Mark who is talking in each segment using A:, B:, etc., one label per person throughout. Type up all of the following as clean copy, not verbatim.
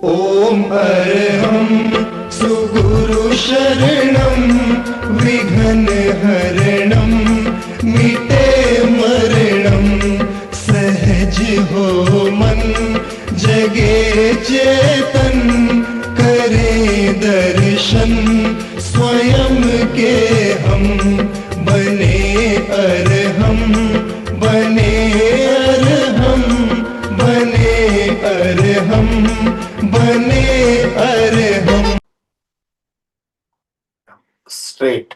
A: ॐ अर्हं सुगुरु शरणं विघ्नहरणं मिटे मरणं सहज हो मन जगे चेतन करे दर्शन स्वयं के हम बने अर्हम बने अर्हम बने अर्हम बने अर्हम।
B: स्ट्रेट।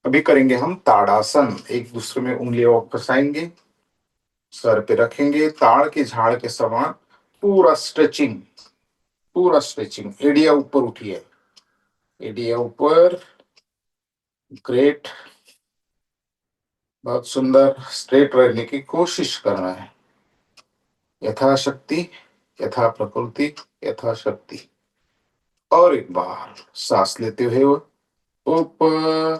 B: अभी करेंगे हम ताड़ासन। एक दूसरे में उंगलियों को फंसाएंगे, सर पे रखेंगे, ताड़ के झाड़ के समान पूरा स्ट्रेचिंग, पूरा स्ट्रेचिंग। एडिया ऊपर उठी है, एडिया ऊपर। ग्रेट, बहुत सुंदर। स्ट्रेट रहने की कोशिश करना है, यथाशक्ति, यथा प्रकृति, यथाशक्ति। और एक बार सांस लेते हुए ऊपर,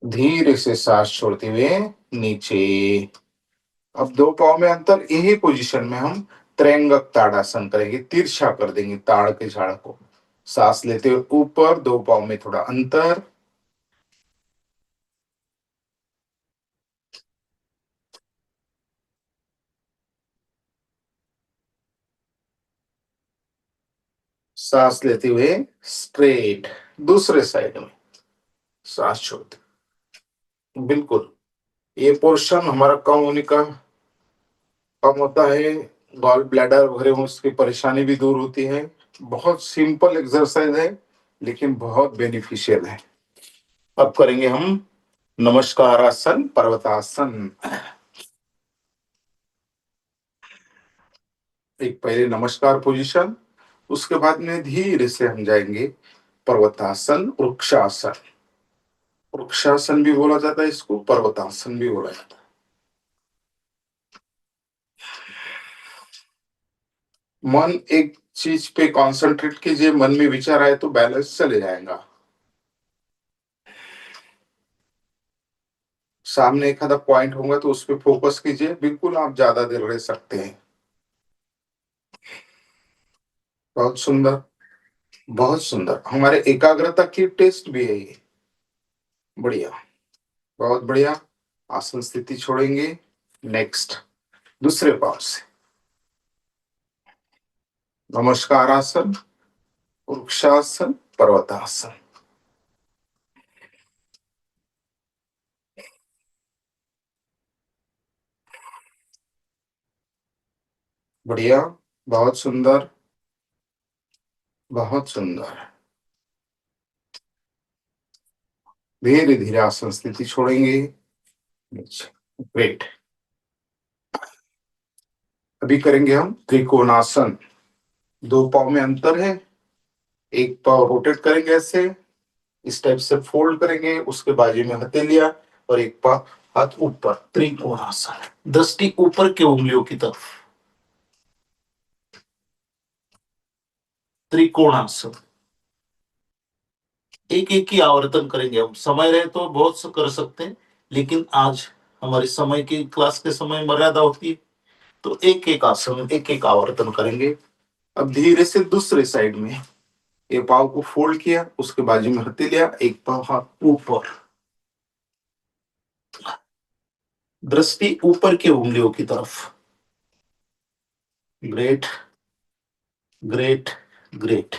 B: धीरे से सांस छोड़ते हुए नीचे। अब दो पाँव में अंतर, यही पोजीशन में हम त्र्यंगक ताड़ासन करेंगे, तिरछा कर देंगे ताड़ के झाड़ को। सांस लेते हुए ऊपर, दो पाँव में थोड़ा अंतर। सांस लेते हुए स्ट्रेट, दूसरे साइड में सांस छोड़ते, बिल्कुल। ये पोर्शन हमारा कम होने का कम होता है, गॉल ब्लैडर वगैरह उसकी परेशानी भी दूर होती है। बहुत सिंपल एक्सरसाइज है लेकिन बहुत बेनिफिशियल है। अब करेंगे हम नमस्कार आसन, पर्वतासन। एक पहले नमस्कार पोजीशन, उसके बाद में धीरे से हम जाएंगे पर्वतासन, वृक्षासन। वृक्षासन भी बोला जाता है इसको, पर्वतासन भी बोला जाता है। मन एक चीज पे कंसंट्रेट कीजिए, मन में विचार आए तो बैलेंस चले जाएगा। सामने एक आधा पॉइंट होगा तो उस पर फोकस कीजिए, बिल्कुल आप ज्यादा देर रह सकते हैं। बहुत सुंदर, बहुत सुंदर। हमारे एकाग्रता की टेस्ट भी है ये। बढ़िया, बहुत बढ़िया। आसन स्थिति छोड़ेंगे। नेक्स्ट, दूसरे पाव से नमस्कार आसन, वृक्षासन, पर्वतासन। बढ़िया, बहुत सुंदर, बहुत सुंदर। धीरे धीरे आसन स्थिति छोड़ेंगे नीचे। ग्रेट। अभी करेंगे हम त्रिकोणासन। दो पाव में अंतर है, एक पाव रोटेट करेंगे ऐसे, इस टाइप से फोल्ड करेंगे, उसके बाजू में हथेलिया और एक पाव हाथ ऊपर। त्रिकोणासन, दृष्टि ऊपर के उंगलियों की तरफ। त्रिकोणासन एक एक ही आवर्तन करेंगे हम। समय रहे तो बहुत से कर सकते हैं, लेकिन आज हमारे समय की क्लास के समय मर्यादा होती है, तो एक एक आसन, एक एक आवर्तन करेंगे। अब धीरे से दूसरे साइड में ये पाव को फोल्ड किया, उसके बाजू में हथेलिया, एक पाव हाथ ऊपर। दृष्टि ऊपर के उंगलियों की तरफ। ग्रेट, ग्रेट, ग्रेट,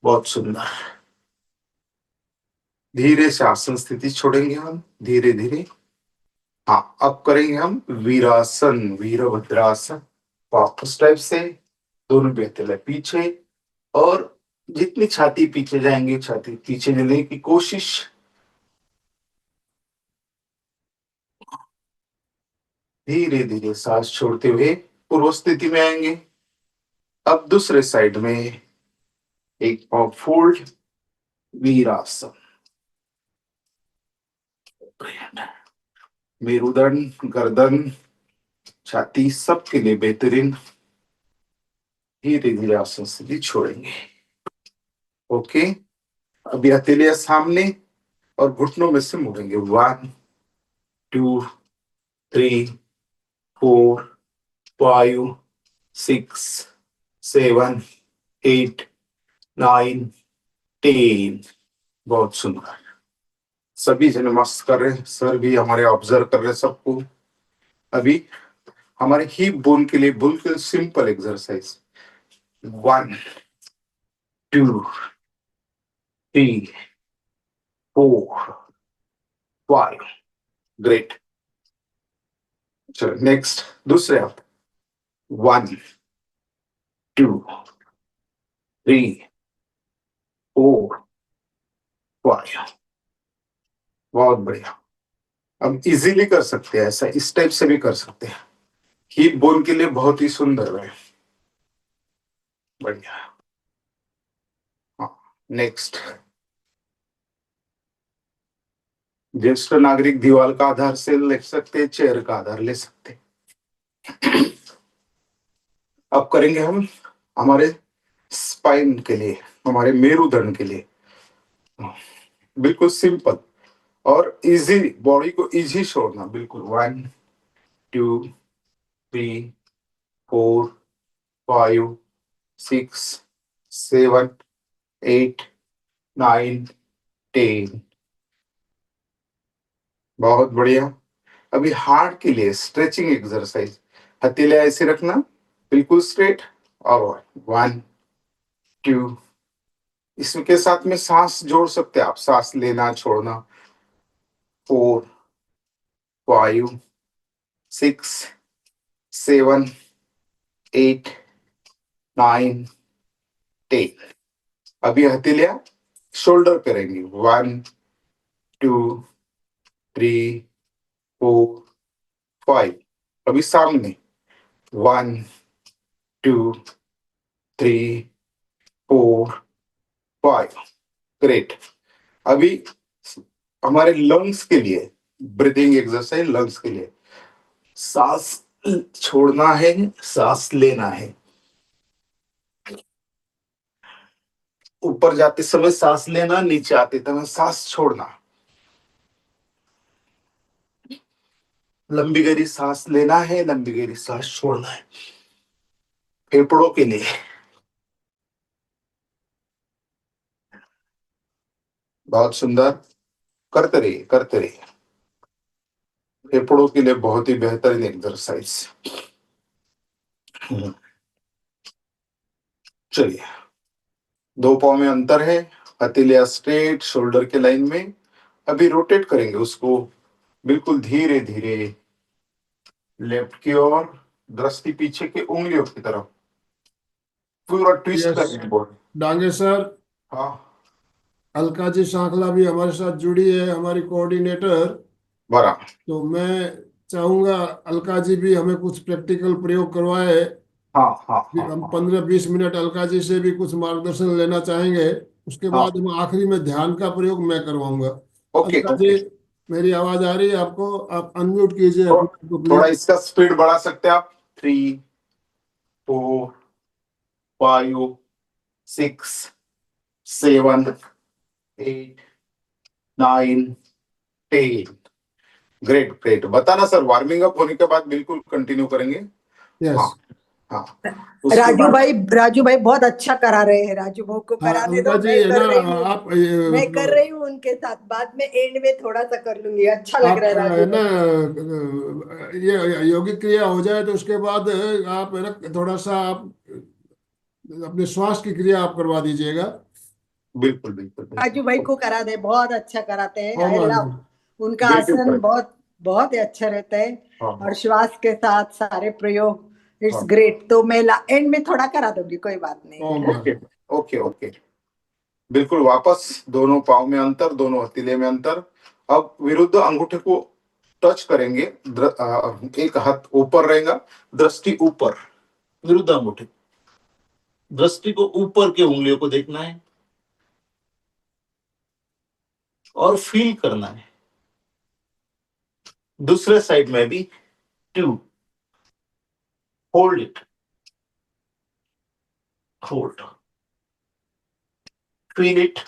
B: बहुत सुंदर। धीरे से आसन स्थिति छोड़ेंगे हम, धीरे धीरे। हाँ, अब करेंगे हम वीरासन, वीरभद्रासन। वापस टाइप से दोनों बेहतर पीछे, और जितनी छाती पीछे जाएंगे, छाती पीछे लेने की कोशिश। धीरे धीरे सांस छोड़ते हुए पूर्व स्थिति में आएंगे। अब दूसरे साइड में एक पाव फोल्ड, वीरासन। मेरुदंड, गर्दन, छाती सबके लिए बेहतरीन। धीरे धीरे आसन स्थिति छोड़ेंगे। ओके, अभी हथेलियां सामने और घुटनों में से मुड़ेंगे। 1 2, 3, 4, 5, 6, 7, 8, 9, 10। बहुत सुंदर। सभी जने मस्त कर रहे, सर भी हमारे ऑब्जर्व कर रहे सबको। अभी हमारे हिप बोन के लिए बिल्कुल सिंपल एक्सरसाइज। 1, 2, 3, 4, 5। ग्रेट। चलो नेक्स्ट दूसरे आप। 1, 2, 3, 4, 5। बहुत बढ़िया। अब इजीली कर सकते हैं ऐसा, इस टाइप से भी कर सकते हैं। हिप बोन के लिए बहुत ही सुंदर है। बढ़िया। हाँ, नेक्स्ट। ज्येष्ठ नागरिक दीवार का आधार से ले सकते, चेयर का आधार ले सकते। अब करेंगे हम हमारे स्पाइन के लिए, हमारे मेरुदंड के लिए। बिल्कुल सिंपल और इजी, बॉडी को इजी छोड़ना बिल्कुल। 1, 2, 3, 4, 5, 6, 7, 8, 9, 10। बहुत बढ़िया। अभी हार्ट के लिए स्ट्रेचिंग एक्सरसाइज। हथेली ऐसे रखना बिल्कुल स्ट्रेट, और 1, 2। इसके साथ में सांस जोड़ सकते हैं आप, सांस लेना छोड़ना। 4, 5, 6, 7, 8, 9, 10। अभी हथेलियां शोल्डर करेंगी। 1, 2, 3, 4, 5। अभी सामने। 1, 2, 3, 4, 5। ग्रेट। अभी हमारे लंग्स के लिए ब्रीदिंग एक्सरसाइज। लंग्स के लिए सांस छोड़ना है, सांस लेना है। ऊपर जाते समय सांस लेना, नीचे आते समय सांस छोड़ना। लंबी गहरी सांस लेना है, लंबी गहरी सांस छोड़ना है। फेफड़ों के लिए बहुत सुंदर। करते रहिए, करते रहिए। फेफड़ों के लिए बहुत ही बेहतरीन एक्सरसाइज। चलिए, दो पाँव में अंतर है। हथेलियां स्ट्रेट शोल्डर के लाइन में। अभी रोटेट करेंगे उसको बिल्कुल धीरे धीरे लेफ्ट की ओर, दृष्टि पीछे के उंगलियों की तरफ। पूरा ट्विस्ट
C: यस
B: करेंगे बॉडी।
C: डांगे सर।
B: हाँ,
C: अलका जी सांखला भी हमारे साथ जुड़ी है, हमारी कोऑर्डिनेटर।
B: बरा।
C: तो मैं चाहूंगा अलका जी भी हमें कुछ प्रैक्टिकल प्रयोग करवाए।
B: हाँ हाँ हाँ
C: हम
B: हाँ
C: 15-20 मिनट अलका जी से भी कुछ मार्गदर्शन लेना चाहेंगे। उसके
B: हाँ।
C: बाद हम आखिरी में ध्यान का प्रयोग मैं करवाऊंगा।
B: Okay
C: Alka ji,
B: okay.
C: मेरी आवाज आ रही है आपको? आप अनम्यूट कीजिए
B: थो,
C: अपने को
B: थोड़ा
C: प्लीज।
B: इसका स्पीड बढ़ा सकते हैं आप। 3, 4, 5, 6, 7, 8, 9, 10। Great great. बताना सर, वार्मिंग अप होने के बाद बिल्कुल कंटिन्यू करेंगे।
C: यस।
B: हाँ हाँ। उसके
D: राजू
B: बाद
D: भाई, राजू भाई बहुत अच्छा करा रहे हैं। राजू भाई को
C: हाँ
D: कराने
C: अलका
D: दो,
C: जी, है ना? आप
D: मैं कर रही हूँ उनके साथ। बाद में एंड में थोड़ा सा कर लूंगी। अच्छा लग
C: आप
D: रहा है
C: है
D: राजू
C: ना,
D: भाई।
C: ये यौगिक क्रिया हो जाए तो उसके बाद आप है ना, थोड़ा सा आप अपने श्वास की क्रिया आप करवा दीजिएगा।
B: बिल्कुल बिल्कुल
D: राजू भाई
B: बिल्कुल।
D: को करा दे, बहुत अच्छा कराते हैं।
C: ओम
D: आई लव
C: आदमी।
D: उनका
B: बिल्कुल
D: आसन,
B: करेक्ट।
D: बहुत बहुत ही अच्छा रहता है।
B: हाँ
D: और
B: हाँ
D: श्वास के साथ सारे प्रयोग, इट्स
B: हाँ।
D: ग्रेट। तो मैं एंड में थोड़ा करा दूंगी, कोई बात नहीं है
C: ओम
D: ना।
B: ओके
C: आदमी।
B: Okay okay. बिल्कुल वापस। दोनों पाँव में अंतर, दोनों हथेली में अंतर। अब विरुद्ध अंगूठे को टच करेंगे। एक हाथ ऊपर रहेगा, दृष्टि ऊपर। विरुद्ध अंगूठे, दृष्टि को ऊपर के उंगलियों को देखना है और फील करना है। दूसरे साइड में भी। 2, hold it, hold, feel it,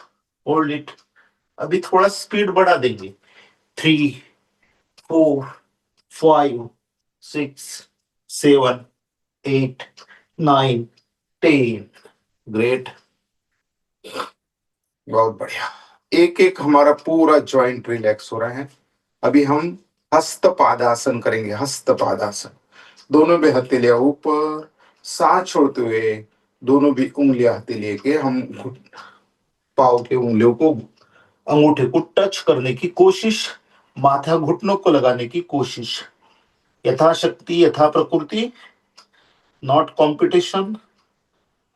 B: hold it. अभी थोड़ा स्पीड बढ़ा देंगे। 3, 4, 5, 6, 7, 8, 9, 10. ग्रेट, बहुत बढ़िया। एक एक हमारा पूरा जॉइंट रिलैक्स हो रहा है। अभी हम हस्तपादासन करेंगे। हस्तपादासन, दोनों भी हथेलियां ऊपर, सांस छोड़ते हुए दोनों भी उंगलियां हथेलिए के हम पाव के उंगलियों को, अंगूठे को टच करने की कोशिश, माथा घुटनों को लगाने की कोशिश, यथाशक्ति यथा प्रकृति, नॉट कंपटीशन।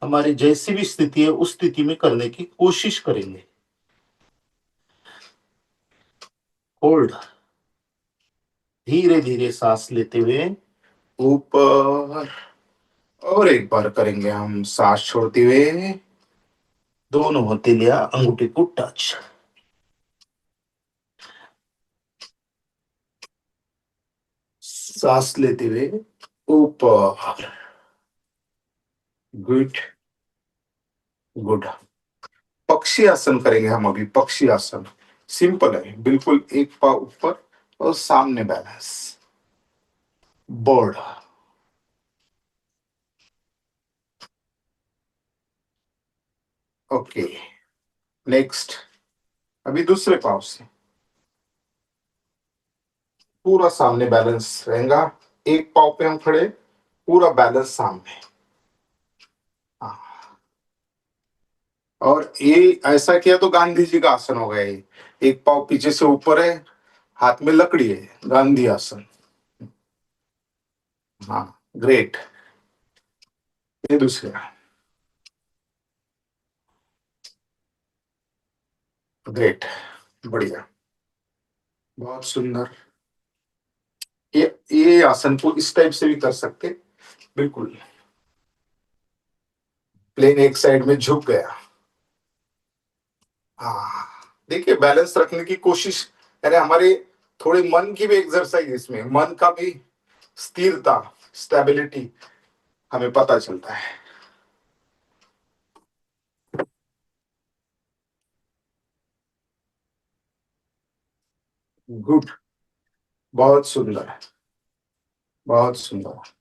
B: हमारी जैसी भी स्थिति है उस स्थिति में करने की कोशिश करेंगे। होल्ड, धीरे धीरे सांस लेते हुए ऊपर, और एक बार करेंगे हम सांस छोड़ते हुए दोनों हथेलियां अंगूठे को टच। सांस लेते हुए ऊपर, गुड गुड। पक्षी आसन करेंगे हम अभी। पक्षी आसन सिंपल है बिल्कुल, एक पाव ऊपर और सामने बैलेंस, बर्ड। Okay, next. अभी दूसरे पाव से पूरा सामने बैलेंस रहेगा। एक पाव पे हम खड़े, पूरा बैलेंस सामने। हाँ। और ये ऐसा किया तो गांधी जी का आसन हो गया ये। एक पाव पीछे से ऊपर है, हाथ में लकड़ी है, गांधी आसन। हाँ, ग्रेट। ये दूसरा, ग्रेट, बढ़िया, बहुत सुंदर। ये आसन को इस टाइप से भी कर सकते, बिल्कुल प्लेन एक साइड में झुक गया। हाँ, देखिए बैलेंस रखने की कोशिश। अरे हमारे थोड़े मन की भी एक्सरसाइज, इसमें मन का भी स्थिरता, स्टेबिलिटी हमें पता चलता है। गुड, बहुत सुंदर है, बहुत सुंदर।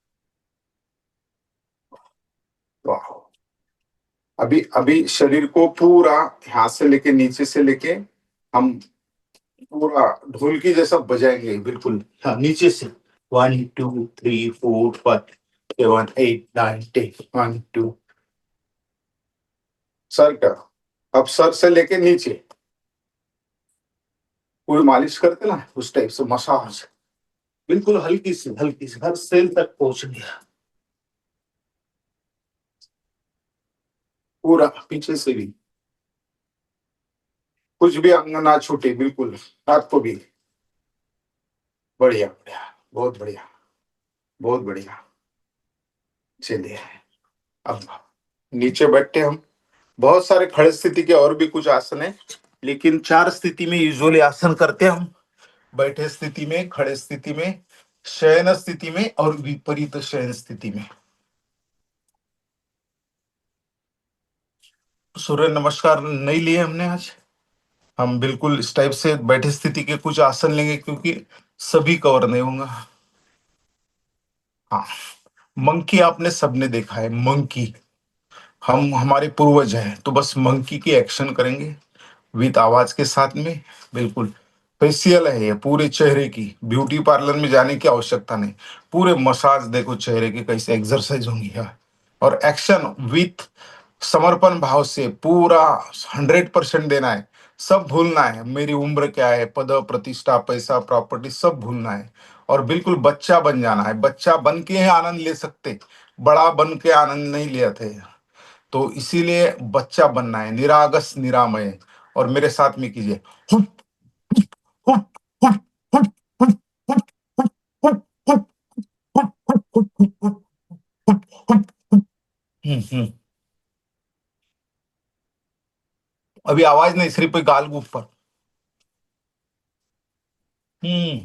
B: वाह। अभी अभी शरीर को पूरा हाथ से लेके नीचे से लेके हम पूरा ढोलकी जैसा बजाएंगे, बिल्कुल। हाँ, नीचे से 1 2 3 4 5 7 8 9 10, 1 2। सर का, अब सर से लेके नीचे पूरी मालिश करते ना, उस टाइप से मसाज, बिल्कुल हल्की सी हर सेल तक पहुंच गया। पूरा पीछे से भी कुछ भी अंग ना छूटे, बिल्कुल हाथ को भी। बढ़िया बढ़िया, बहुत बढ़िया, बहुत बढ़िया। चलिए, अब नीचे बैठते हम। बहुत सारे खड़े स्थिति के और भी कुछ आसन है, लेकिन 4 स्थिति में यूजुअली आसन करते हैं हम। बैठे स्थिति में, खड़े स्थिति में, शयन स्थिति में और विपरीत शयन स्थिति में। सूर्य नमस्कार नहीं लिए हमने आज। हम बिल्कुल इस टाइप से बैठे स्थिति के कुछ आसन लेंगे, क्योंकि सभी कवर नहीं होगा। हाँ, मंकी आपने सबने देखा है, मंकी। हम हमारे पूर्वज हैं, तो बस मंकी की एक्शन करेंगे विद आवाज के साथ में। बिल्कुल फेशियल है ये, पूरे चेहरे की। ब्यूटी पार्लर में जाने की आवश्यकता नहीं, पूरे मसाज देखो चेहरे के कैसे एक्सरसाइज होंगी यार। और एक्शन विथ समर्पण भाव से पूरा 100% देना है। सब भूलना है, मेरी उम्र क्या है, पद प्रतिष्ठा पैसा प्रॉपर्टी सब भूलना है। और बिल्कुल बच्चा बन जाना है। बच्चा बन के ही आनंद ले सकते, बड़ा बन के आनंद नहीं लेते। तो इसीलिए बच्चा बनना है, निरागस निरामय। और मेरे साथ में कीजिए, हुप, हुप, हुप, हुप, हुप, हुप, हुप, हुप, हुप, हुप, हुप, हुप, हुप, हुप, हुप, हुप। हम्म। अभी आवाज नहीं, सिर्फ गाल के ऊपर। हम्म।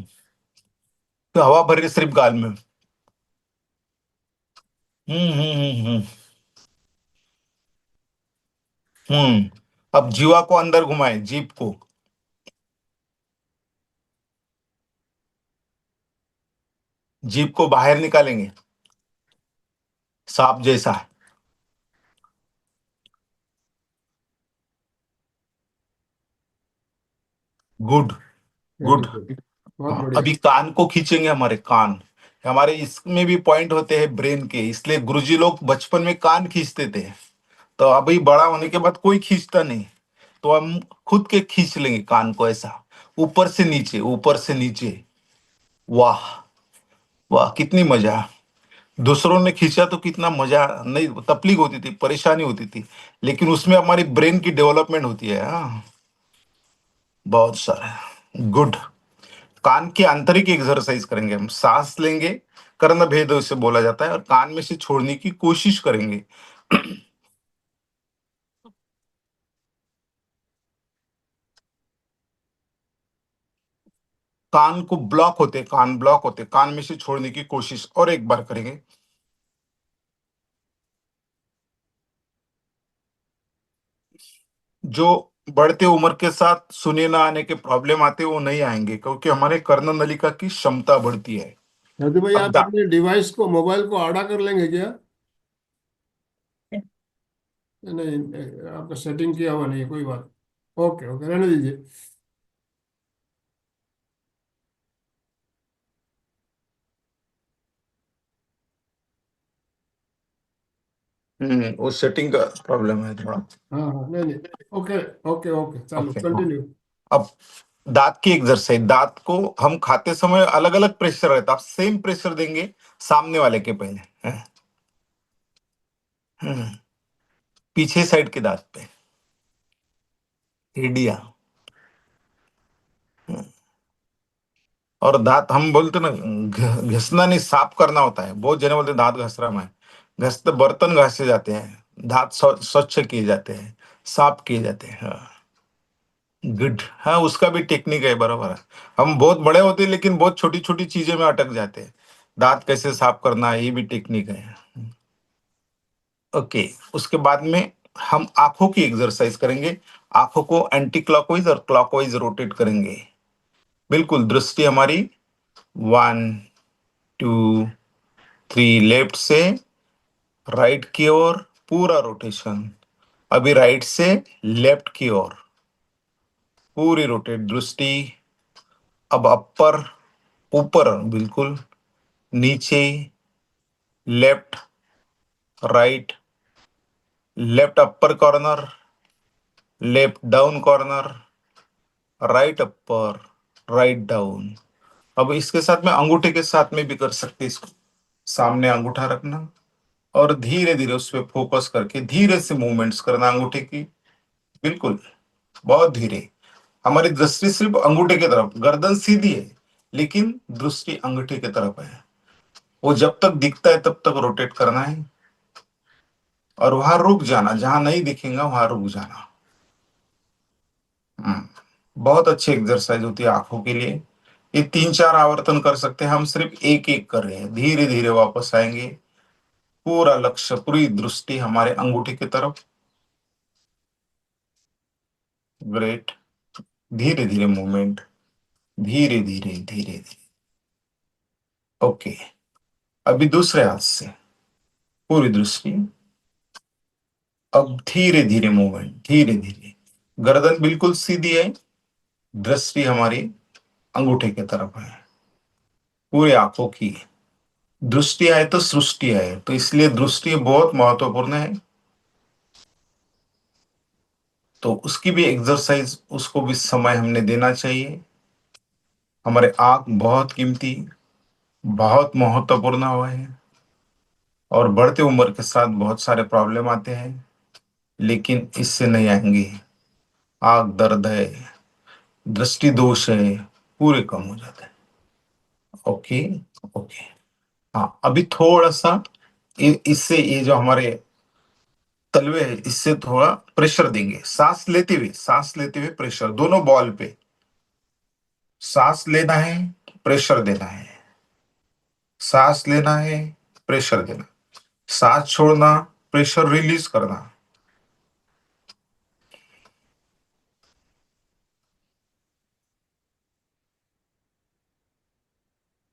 B: तो हवा भर रही सिर्फ गाल में। हम्म। हम्म। अब जीवा को अंदर घुमाए, जीप को। जीभ को बाहर निकालेंगे, सांप जैसा। Good,
C: very
B: good.
C: गुड, बहुत
B: हाँ,
C: बढ़िया।
B: अभी कान को खींचेंगे, हमारे कान, हमारे इसमें भी पॉइंट होते हैं ब्रेन के, इसलिए गुरुजी लोग बचपन में कान खींचते थे। तो अभी बड़ा होने के बाद कोई खींचता नहीं, तो हम खुद के खींच लेंगे कान को ऐसा, ऊपर से नीचे, ऊपर से नीचे। वाह, वाह, कितनी मजा। दूसरों ने खींचा तो कितना मजा, नहीं तकलीफ होती थी, परेशानी होती थी, लेकिन उसमें हमारी ब्रेन की डेवलपमेंट होती है। हाँ, बहुत सारा। गुड। कान की आंतरिक एक्सरसाइज करेंगे हम, सांस लेंगे, कर्ण भेद उसे बोला जाता है, और कान में से छोड़ने की कोशिश करेंगे। कान को ब्लॉक होते, कान ब्लॉक होते, कान में से छोड़ने की कोशिश, और एक बार करेंगे। जो बढ़ते उम्र के साथ सुने ना आने के प्रॉब्लम आते वो नहीं आएंगे, क्योंकि हमारे कर्ण नलिका की क्षमता बढ़ती है।
C: यदि भाई
B: अब
C: आप अपने डिवाइस को, मोबाइल को आड़ा कर लेंगे क्या? नहीं, आपका सेटिंग किया हुआ नहीं है, कोई बात। ओके ओके, रहने दीजिए।
B: वो सेटिंग का प्रॉब्लम है थोड़ा।
C: हाँ हाँ, नहीं नहीं, ओके ओके ओके, चालू,
B: ओके, हाँ।
C: कंटिन्यू।
B: अब दांत की एक्सरसाइज, दांत को हम खाते समय अलग अलग प्रेशर रहता है, आप सेम प्रेशर देंगे सामने वाले के पहले। हम्म, पीछे साइड के दांत पे, एडिया। और दांत हम बोलते ना, घिसना नहीं, साफ करना होता है। बहुत जने बोलते हैं, दांत घस रहा मैं। घसते बर्तन घसे जाते हैं, दांत स्वच्छ किए जाते हैं, साफ किए जाते हैं। हाँ, गुड। हाँ, उसका भी टेक्निक है, बराबर है। हम बहुत बड़े होते हैं, लेकिन बहुत छोटी छोटी चीजें में अटक जाते हैं। दांत कैसे साफ करना है, ये भी टेक्निक है। ओके। उसके बाद में हम आंखों की एक्सरसाइज करेंगे। आंखों को एंटी क्लॉकवाइज और क्लॉकवाइज रोटेट करेंगे। बिल्कुल, दृष्टि हमारी 1, 2, 3, लेफ्ट से राइट की ओर, पूरा रोटेशन। अभी राइट से लेफ्ट की ओर, पूरी रोटेट दृष्टि। अब अपर, ऊपर बिल्कुल, नीचे, left, right, left upper corner, left down corner, right upper, write down. अब इसके साथ में अंगूठे के साथ में भी कर सकते हैं इसको। सामने अंगूठा रखना, और धीरे धीरे उस पर फोकस करके धीरे से मूवमेंट्स करना अंगूठे की। बिल्कुल, बहुत धीरे। हमारी दृष्टि सिर्फ अंगूठे की तरफ, गर्दन सीधी है, लेकिन दृष्टि अंगूठे की तरफ है। वो जब तक दिखता है तब तक रोटेट करना है, और वहां रुक जाना, जहां नहीं दिखेगा वहां रुक जाना। बहुत अच्छी एक्सरसाइज होती है आंखों के लिए। ये 3-4 आवर्तन कर सकते हैं। हम सिर्फ एक एक कर रहे हैं, धीरे धीरे वापस आएंगे। पूरा लक्ष्य, पूरी दृष्टि हमारे अंगूठे की तरफ। ग्रेट। धीरे धीरे मूवमेंट, धीरे धीरे धीरे धीरे। ओके। अभी दूसरे हाथ से पूरी दृष्टि। अब धीरे धीरे मूवमेंट, धीरे धीरे। गर्दन बिल्कुल सीधी है, दृष्टि हमारी अंगूठे की तरफ है। पूरे आंखों की दृष्टि है तो सृष्टि है, तो इसलिए दृष्टि बहुत महत्वपूर्ण है। तो उसकी भी एक्सरसाइज, उसको भी समय हमने देना चाहिए। हमारे आंख बहुत कीमती, बहुत महत्वपूर्ण हुआ है, और बढ़ते उम्र के साथ बहुत सारे प्रॉब्लम आते हैं, लेकिन इससे नहीं आएंगे। आंख दर्द है, दृष्टि दोष है, पूरे कम हो जाते हैं। Okay, okay. हाँ, अभी थोड़ा सा इससे, ये जो हमारे तलवे है, इससे थोड़ा प्रेशर देंगे। सांस लेते हुए प्रेशर, दोनों बॉल पे। सांस लेना है, प्रेशर देना है। सांस लेना है, प्रेशर देना। सांस छोड़ना, प्रेशर रिलीज करना।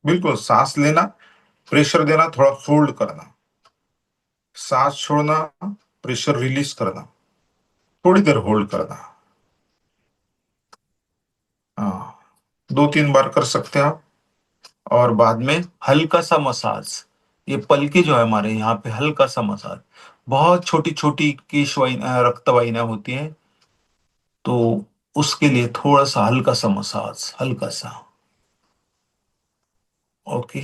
B: बिल्कुल सांस लेना, प्रेशर देना, थोड़ा फोल्ड करना, सांस छोड़ना, प्रेशर रिलीज करना, थोड़ी देर होल्ड करना। हाँ, 2-3 बार कर सकते हैं आप। और बाद में हल्का सा मसाज, ये पलके जो है हमारे यहाँ पे हल्का सा मसाज, बहुत छोटी छोटी केश वाहिनियां रक्त वाहिनियां होती हैं, तो उसके लिए थोड़ा सा हल्का सा मसाज, हल्का सा। ओके,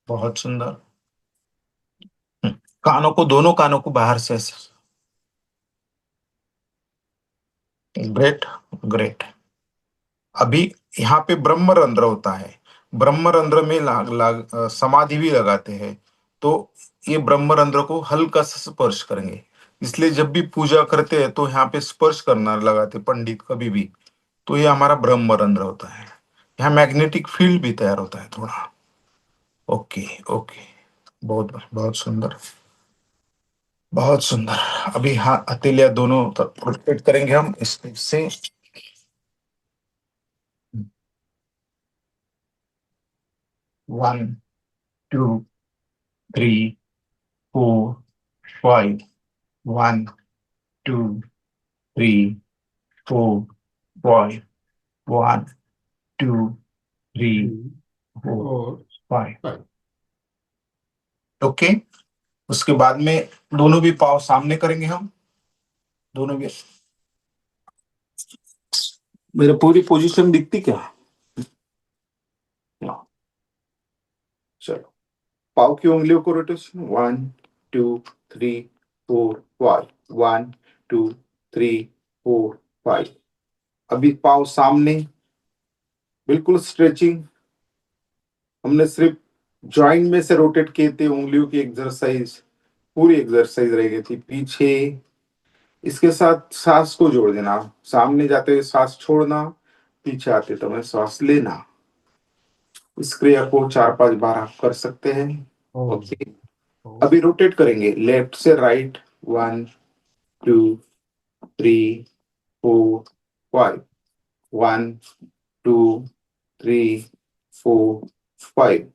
B: बहुत सुंदर। कानों को, दोनों कानों को बाहर से ऐसे। Great, great. अभी यहाँ पे ब्रह्मरंध्र होता है, ब्रह्मरंध्र में समाधि भी लगाते हैं, तो ये ब्रह्मरंध्र को हल्का सा स्पर्श करेंगे। इसलिए जब भी पूजा करते हैं तो यहाँ पे स्पर्श करना लगाते पंडित कभी भी, तो ये हमारा ब्रह्मरंध्र होता है। यहाँ मैग्नेटिक फील्ड भी तैयार होता है थोड़ा। ओके, ओके, बहुत बहुत सुंदर, बहुत सुंदर। अभी हाँ, हथेलियां दोनों तरफ रोटेट करेंगे हम इस टाइप से। 1, 2, 3, 4, 5। 1, 2, 3, 4, 5। 1, 2, 3, 4,
C: 4,
B: 5।
C: 5।
B: ओके। उसके बाद में दोनों भी पाँव सामने करेंगे हम, दोनों भी। मेरा पूरी पोजीशन दिखती क्या? चलो, पाव की उंगलियों को रोटेशन। 1, 2, 3, 4, 5। 1, 2, 3, 4, 5। अभी पाव सामने, बिल्कुल स्ट्रेचिंग। हमने सिर्फ जॉइंट में से रोटेट किए थे, उंगलियों की एक्सरसाइज, पूरी एक्सरसाइज रह गई थी पीछे। इसके साथ सांस को जोड़ देना, सामने जाते हुए सांस छोड़ना, पीछे आते समय सांस लेना। इस क्रिया को 4-5 बार आप कर सकते हैं।
C: ओम,
B: ओके।
C: ओम।
B: अभी रोटेट करेंगे लेफ्ट से राइट। 1, 2, 3, 4, 5। 1, 2, 3, 4, 5।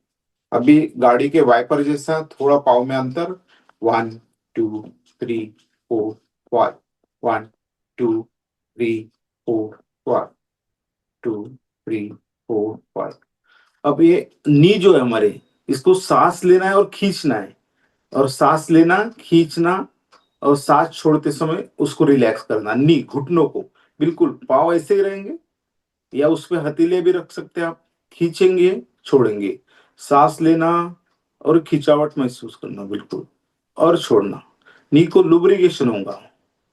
B: अभी गाड़ी के वाइपर जैसा थोड़ा पाव में अंतर। 1, 2, 3, 4, 5। 1, 2, 3, 4, 5। 2, 3, 4, 5। अब ये नी जो है हमारे, इसको सांस लेना है और खींचना है, और सांस लेना, खींचना, और सांस छोड़ते समय उसको रिलैक्स करना। नी, घुटनों को, बिल्कुल पाव ऐसे ही रहेंगे, या उस पे हथेलियां भी रख सकते हैं आप। खींचेंगे, छोड़ेंगे, सांस लेना और खिंचावट महसूस करना, बिल्कुल, और छोड़ना। नी को लुब्रिकेशन होगा,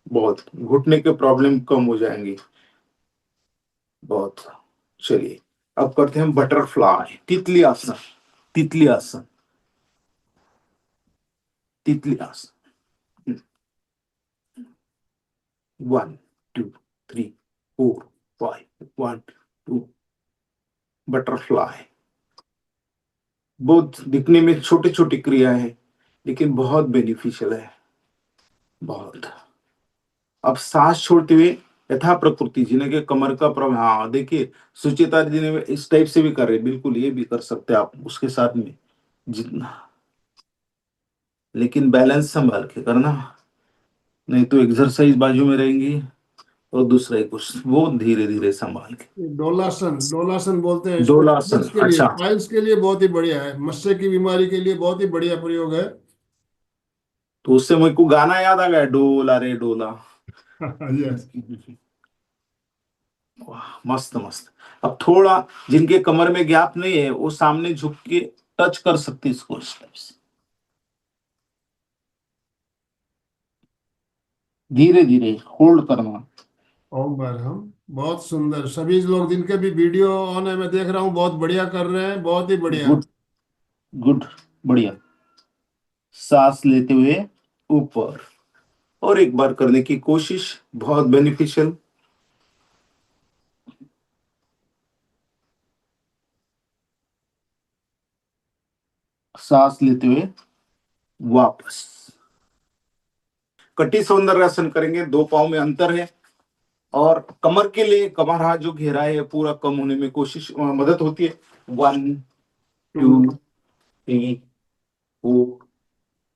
B: बहुत घुटने के प्रॉब्लम कम हो जाएंगे, बहुत। चलिए, अब करते हैं बटरफ्लाई, तितली आसन। तितली आसन, तितली आसन। 1, 2, 3, 4, 5। 1, 2। बटरफ्लाई, बहुत दिखने में छोटी छोटी क्रिया है, लेकिन बहुत बेनिफिशियल है, बहुत। अब सांस छोड़ते हुए यथा प्रकृति, जिन्हें के कमर का प्रॉब्लम, हाँ देखिए, सुचिता जी ने इस टाइप से भी कर रहे, बिल्कुल ये भी कर सकते हैं आप उसके साथ में, जितना, लेकिन बैलेंस संभाल के करना, नहीं तो एक्सरसाइज बाजू में रहेंगी और दूसरा ही कुछ, वो धीरे धीरे संभाल के।
C: ये डोलासन, डोलासन बोलते हैं इसको।
B: डोलासन,
C: पाइल्स के लिए,
B: अच्छा।
C: पाइल्स के लिए बहुत ही बढ़िया है, मस्से की बीमारी के लिए बहुत ही बढ़िया प्रयोग है।
B: तो उससे मेरे को गाना याद आ गया, डोला रे डोला।
C: यस।
B: वाह, मस्त मस्त। अब थोड़ा, जिनके कमर में गैप नहीं है, वो सामने झुक के टच कर सकते इसको इस टाइप से, धीरे धीरे होल्ड करना।
C: ओम हम, बहुत सुंदर। सभी लोग जिनके भी वीडियो ऑन है, मैं देख रहा हूँ, बहुत बढ़िया कर रहे हैं, बहुत ही बढ़िया।
B: गुड, गुड, बढ़िया। सांस लेते हुए ऊपर, और एक बार करने की कोशिश, बहुत बेनिफिशियल। सांस लेते हुए वापस। कटी सौंदर्यासन करेंगे, 2 पाँव में अंतर है, और कमर के लिए कमर हाथ जो घेरा है पूरा कम होने में कोशिश मदद होती है। 1 2 3 4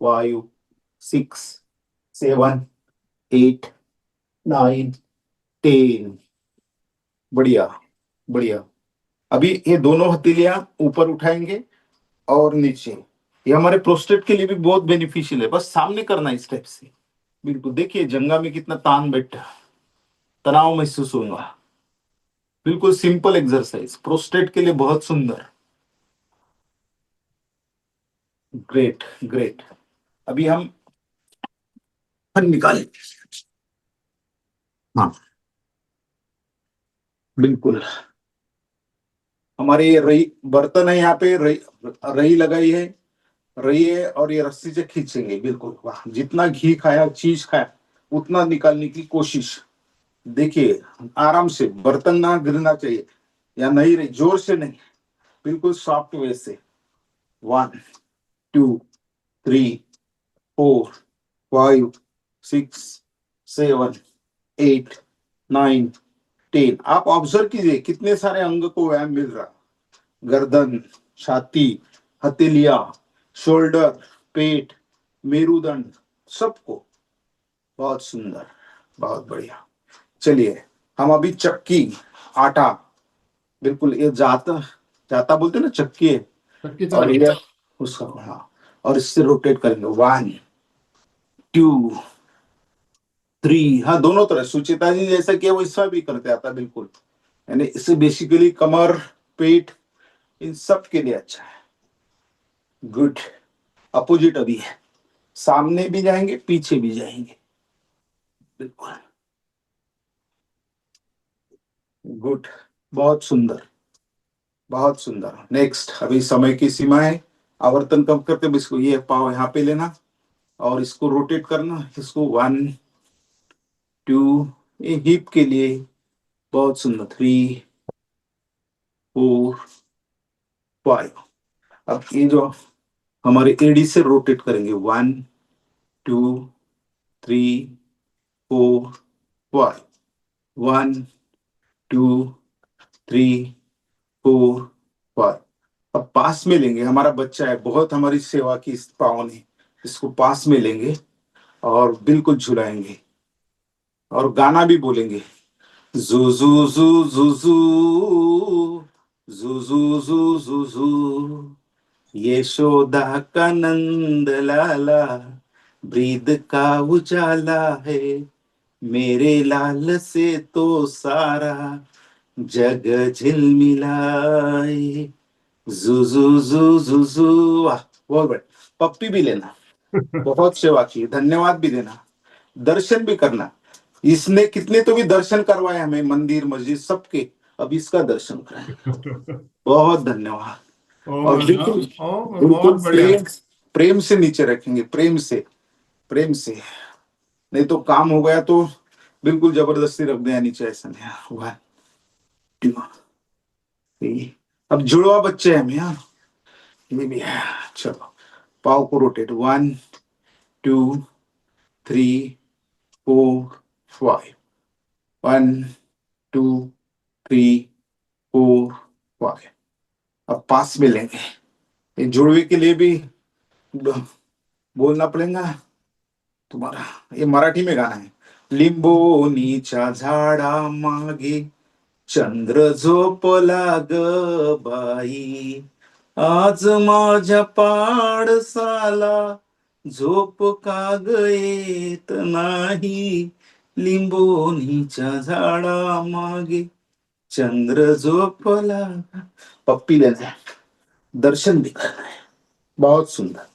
B: 5 6 7 8 9 10। बढ़िया बढ़िया। अभी ये दोनों हथेलियां ऊपर उठाएंगे और नीचे। ये हमारे प्रोस्टेट के लिए भी बहुत बेनिफिशियल है, बस सामने करना है इस टाइप से। बिल्कुल देखिए जंगा में कितना तान बैठा, तनाव महसूस होगा। बिल्कुल सिंपल एक्सरसाइज, प्रोस्टेट के लिए बहुत सुंदर। Great great. अभी हम निकालें। हाँ बिल्कुल। हमारे ये रही बर्तन है, यहाँ पे रही रही लगाई है, रही है और ये रस्सी से खींचेंगे। बिल्कुल वाह, जितना घी खाया चीज खाया उतना निकालने की कोशिश। देखिए आराम से, बर्तन ना गिरना चाहिए, या नहीं रही जोर से नहीं, बिल्कुल सॉफ्ट वे से। 1 2 3 4 5 6 7 8 9 10। आप ऑब्जर्व कीजिए कितने सारे अंग को व्यायाम मिल रहा। गर्दन, छाती, हथेलियां, शोल्डर, पेट, मेरुदंड, सबको। बहुत सुंदर, बहुत बढ़िया। चलिए हम अभी चक्की, आटा, बिल्कुल ये जाता जाता बोलते ना, चक्की है,
C: चक्की
B: और
C: चालू।
B: ये उसका, हाँ, और इससे रोटेट करेंगे। 1 2 3। हाँ दोनों तरह, सुचिता जी जैसा किया वैसा भी करते आता बिल्कुल। यानी इससे बेसिकली कमर, पेट, इन सब के लिए अच्छा है। गुड। अपोजिट अभी है, सामने भी जाएंगे पीछे भी जाएंगे। बिल्कुल गुड, बहुत सुंदर बहुत सुंदर। नेक्स्ट, अभी समय की सीमा है, आवर्तन कम करते हैं। इसको ये पाव यहाँ पे लेना और इसको रोटेट करना। इसको 1 2, ये हिप के लिए बहुत सुंदर। 3 4 5। अब ये जो हमारे एडी से रोटेट करेंगे। 1 2 3 4 5। 1 2 3 4 5। अब पास में लेंगे, हमारा बच्चा है, बहुत हमारी सेवा की इस पाव ने। इसको पास में लेंगे और बिल्कुल झुलाएंगे और गाना भी बोलेंगे। जू जू जू जू जू जू जू जू जू जू, यशोदा का नंद लाला, ब्रीद का उजाला है, मेरे लाल से तो सारा जग झिलमिलाए। जू जू जू जू जू। वाह बहुत बढ़िया। पप्पी भी लेना, बहुत सेवा की, धन्यवाद भी देना, दर्शन भी करना। इसने कितने तो भी दर्शन करवाए हमें, मंदिर मस्जिद सबके, अब इसका दर्शन कराएं। बहुत धन्यवाद। और बिल्कुल बिल्कुल
C: बहुत बढ़िया।
B: प्रेम, प्रेम से नीचे रखेंगे, प्रेम से, प्रेम से। नहीं तो काम हो गया तो बिल्कुल जबरदस्ती रख दिया नीचे, ऐसा नहीं। 1 2 3। अब जुड़वा बच्चे हैं हम यहाँ, ये भी है। चलो पाव को रोटेट। 1 2 3 4 5। 1 2 3 4 5। अब पास में लेंगे। ये जुड़वे के लिए भी बोलना पड़ेगा तुम्हारा। ये मराठी में गाना है। लिंबोनीच्या झाडा मागे चंद्र झोपला ग बाई, आज माझ्या पाडसाला झोप का ग येत नाही, लिंबोनीच्या झाडा मागे चंद्र झोपला। पप्पी लेना है, दर्शन भी करना है। बहुत सुंदर।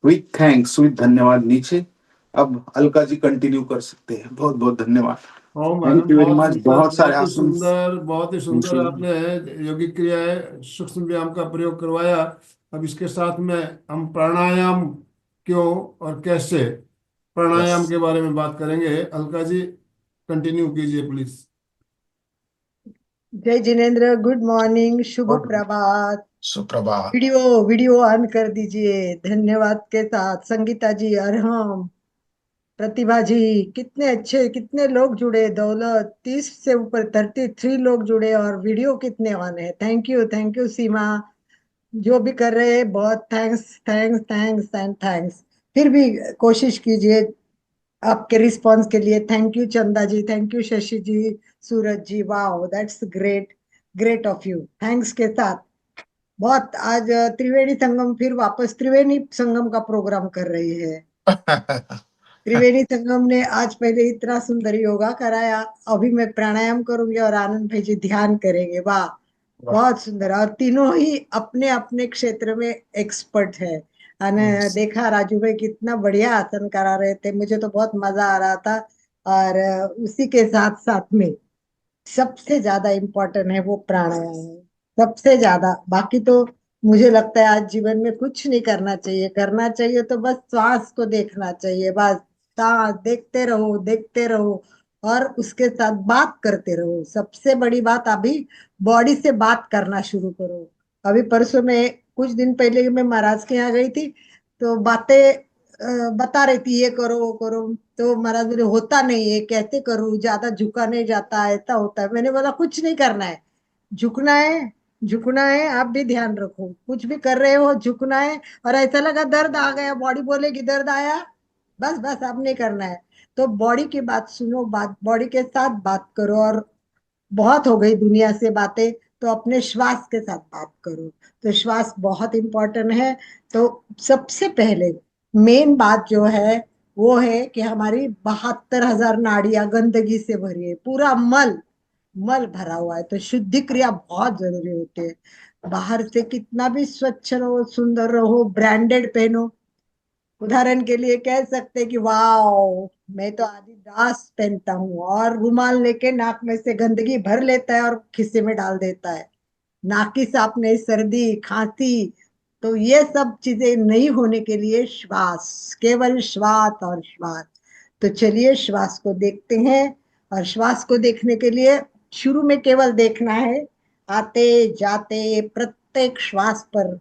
B: विथ थैंक्स, विथ धन्यवाद नीचे। अब अलका जी कंटिन्यू कर सकते हैं। बहुत बहुत धन्यवाद।
C: ओ
B: थैंक
C: मैडम,
B: यू वेरी
C: बहुत
B: मच।
C: सुंदर,
B: बहुत सारे
C: बहुत ही
B: आसन।
C: सुंदर, बहुत ही सुंदर आपने योगिक क्रियाएं, सूक्ष्म व्यायाम का प्रयोग करवाया। अब इसके साथ में हम प्राणायाम क्यों और कैसे, प्राणायाम
B: यस,
C: के बारे में बात करेंगे। अलका जी कंटिन्यू कीजिए प्लीज।
D: जय जिनेन्द्र, गुड मॉर्निंग, शुभ
B: गुड,
D: प्रभात।
B: सुप्रभात।
D: वीडियो वीडियो ऑन कर दीजिए, धन्यवाद के साथ। संगीता जी अरहम।
E: प्रतिभा जी, कितने अच्छे, कितने लोग जुड़े, दौलत 30 से ऊपर 33 लोग जुड़े, और वीडियो कितने ऑन है। थैंक यू सीमा, जो भी कर रहे हैं बहुत thanks, thanks thanks and thanks. फिर भी कोशिश कीजिए आपके रिस्पांस के लिए। Thank you Chanda ji, thank you Shashi ji, Suraj ji, wow that's great, great of you. Thanks के साथ बहुत आज त्रिवेणी संगम, फिर वापस त्रिवेणी संगम का प्रोग्राम कर रही है। त्रिवेणी संगम ने आज पहले इतना सुंदर योगा कराया, अभी मैं प्राणायाम करूंगी और आनंद भाई जी ध्यान करेंगे। वाह, बहुत सुंदर। और तीनों ही अपने अपने क्षेत्र में एक्सपर्ट है। देखा राजू भाई कितना बढ़िया आसन करा रहे थे, मुझे तो बहुत मजा आ रहा था। और उसी के साथ साथ में सबसे ज्यादा इम्पोर्टेंट है वो प्राणायाम है, सबसे ज्यादा। बाकी तो मुझे लगता है आज जीवन में कुछ नहीं करना चाहिए, करना चाहिए तो बस श्वास को देखना चाहिए, बस सांस देखते रहो, देखते रहो, और उसके साथ बात करते रहो। सबसे बड़ी बात, अभी बॉडी से बात करना शुरू करो। अभी परसों में, कुछ दिन पहले मैं महाराज के यहाँ गई थी, तो बातें बता रही थी, ये करो वो करो। तो महाराज बोले होता नहीं है, कैसे करूं, ज्यादा झुका नहीं जाता, ऐसा होता है। मैंने बोला कुछ नहीं करना है, झुकना है, झुकना है। आप भी ध्यान रखो, कुछ भी कर रहे हो झुकना है। और ऐसा लगा दर्द आ गया, बॉडी बोलेगी दर्द आया, बस बस अब नहीं करना है। तो बॉडी की बात सुनो, बात बॉडी के साथ बात करो। और बहुत हो गई दुनिया से बातें, तो अपने श्वास के साथ बात करो। तो श्वास बहुत इंपॉर्टेंट है। तो सबसे पहले मेन बात जो है वो है कि हमारी 72,000 नाड़ियां गंदगी से भरी है, पूरा मल मल भरा हुआ है। तो शुद्धि क्रिया बहुत जरूरी होती है। बाहर से कितना भी स्वच्छ रहो, सुंदर रहो, ब्रांडेड पहनो, उदाहरण के लिए कह सकते हैं कि वाओ, मैं तो आदिदास पहनता हूँ, और रुमाल लेके नाक में से गंदगी भर लेता है और खिस्से में डाल देता है। नाक की साफ नहीं, सर्दी खांसी। तो ये सब चीजें नहीं होने के लिए श्वास, केवल श्वास और श्वास। तो चलिए श्वास को देखते हैं। और श्वास को देखने के लिए शुरू में केवल देखना है, आते जाते प्रत्येक श्वास पर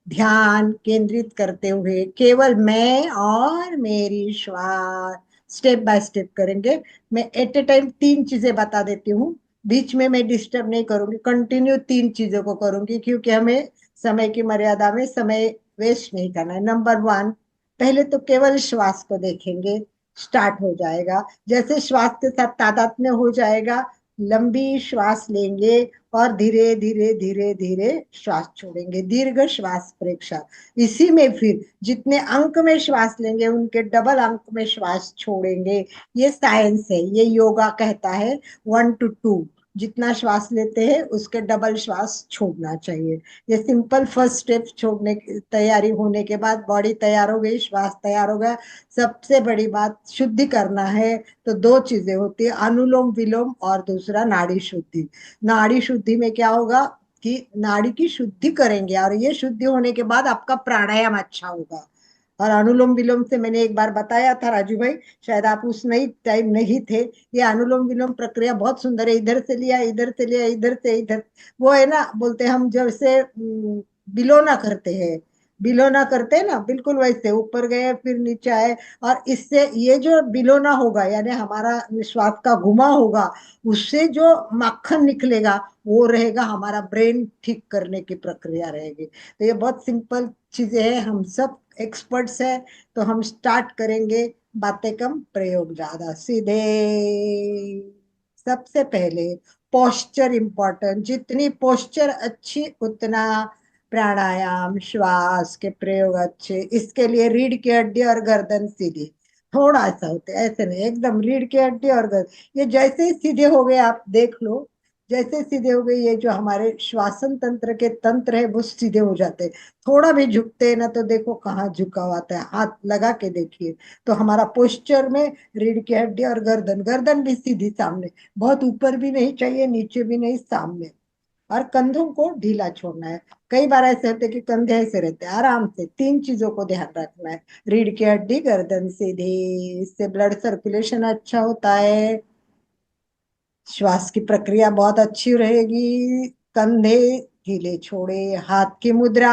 E: ध्यान केंद्रित करते हुए केवल मैं और मेरी श्वास, स्टेप बाय स्टेप करेंगे। मैं एट ए टाइम 3 चीजें बता देती हूँ, बीच में मैं डिस्टर्ब नहीं करूंगी, कंटिन्यू 3 चीजों को करूंगी, क्योंकि हमें समय की मर्यादा में समय वेस्ट नहीं करना है। नंबर 1, पहले तो केवल श्वास को देखेंगे, स्टार्ट हो जाएगा। जैसे श्वास के साथ तादात्म्य हो जाएगा, लंबी श्वास लेंगे और धीरे धीरे धीरे धीरे श्वास छोड़ेंगे, दीर्घ श्वास प्रेक्षा। इसी में फिर जितने अंक में श्वास लेंगे उनके डबल अंक में श्वास छोड़ेंगे। ये साइंस है, ये योगा कहता है 1 to 2, जितना श्वास लेते हैं उसके डबल श्वास छोड़ना चाहिए। ये सिंपल फर्स्ट स्टेप छोड़ने की तैयारी होने के बाद बॉडी तैयार हो गई, श्वास तैयार हो गया। सबसे बड़ी बात शुद्धि करना है, तो 2 चीजें होती है, अनुलोम विलोम और दूसरा नाड़ी शुद्धि। नाड़ी शुद्धि में क्या होगा कि नाड़ी की शुद्धि करेंगे, और ये शुद्धि होने के बाद आपका प्राणायाम अच्छा होगा। और अनुलोम विलोम से मैंने एक बार बताया था राजू भाई, शायद आप उस नई टाइम नहीं थे। ये अनुलोम विलोम प्रक्रिया बहुत सुंदर है, इधर से लिया, इधर से लिया, इधर से इधर। वो है ना, बोलते हम जैसे बिलोना करते हैं, बिलोना करते हैं ना, बिल्कुल वैसे ऊपर गए फिर नीचे आए। और इससे ये जो बिलोना होगा, यानी हमारा श्वास का घुमा होगा, उससे जो माखन निकलेगा वो रहेगा हमारा ब्रेन ठीक करने की प्रक्रिया रहेगी। तो ये बहुत सिंपल चीजें हैं, हम सब एक्सपर्ट्स हैं। तो हम स्टार्ट करेंगे, बातें कम प्रयोग ज्यादा, सीधे। सबसे पहले पोस्चर इंपॉर्टेंट, जितनी पोस्चर अच्छी उतना प्राणायाम, श्वास के प्रयोग अच्छे। इसके लिए रीढ़ की हड्डी और गर्दन सीधी, थोड़ा सा होते, ऐसे नहीं एकदम रीढ़ की हड्डी और गर्दन। ये जैसे ही सीधे हो गए आप देख लो, जैसे सीधे हो गए, ये जो हमारे श्वासन तंत्र के तंत्र है वो सीधे हो जाते हैं। थोड़ा भी झुकते हैं ना, तो देखो कहाँ झुकाव आता है, हाथ लगा के देखिए। तो हमारा पोस्चर में रीढ़ की हड्डी और गर्दन, गर्दन भी सीधी सामने, बहुत ऊपर भी नहीं चाहिए, नीचे भी नहीं, सामने। और कंधों को ढीला छोड़ना है। कई बार ऐसे होते कि कंधे ऐसे रहते हैं, आराम से 3 चीजों को ध्यान रखना है, रीढ़ की हड्डी, गर्दन सीधी। इससे ब्लड सर्कुलेशन अच्छा होता है, श्वास की प्रक्रिया बहुत अच्छी रहेगी। कंधे ढीले छोड़े, हाथ की मुद्रा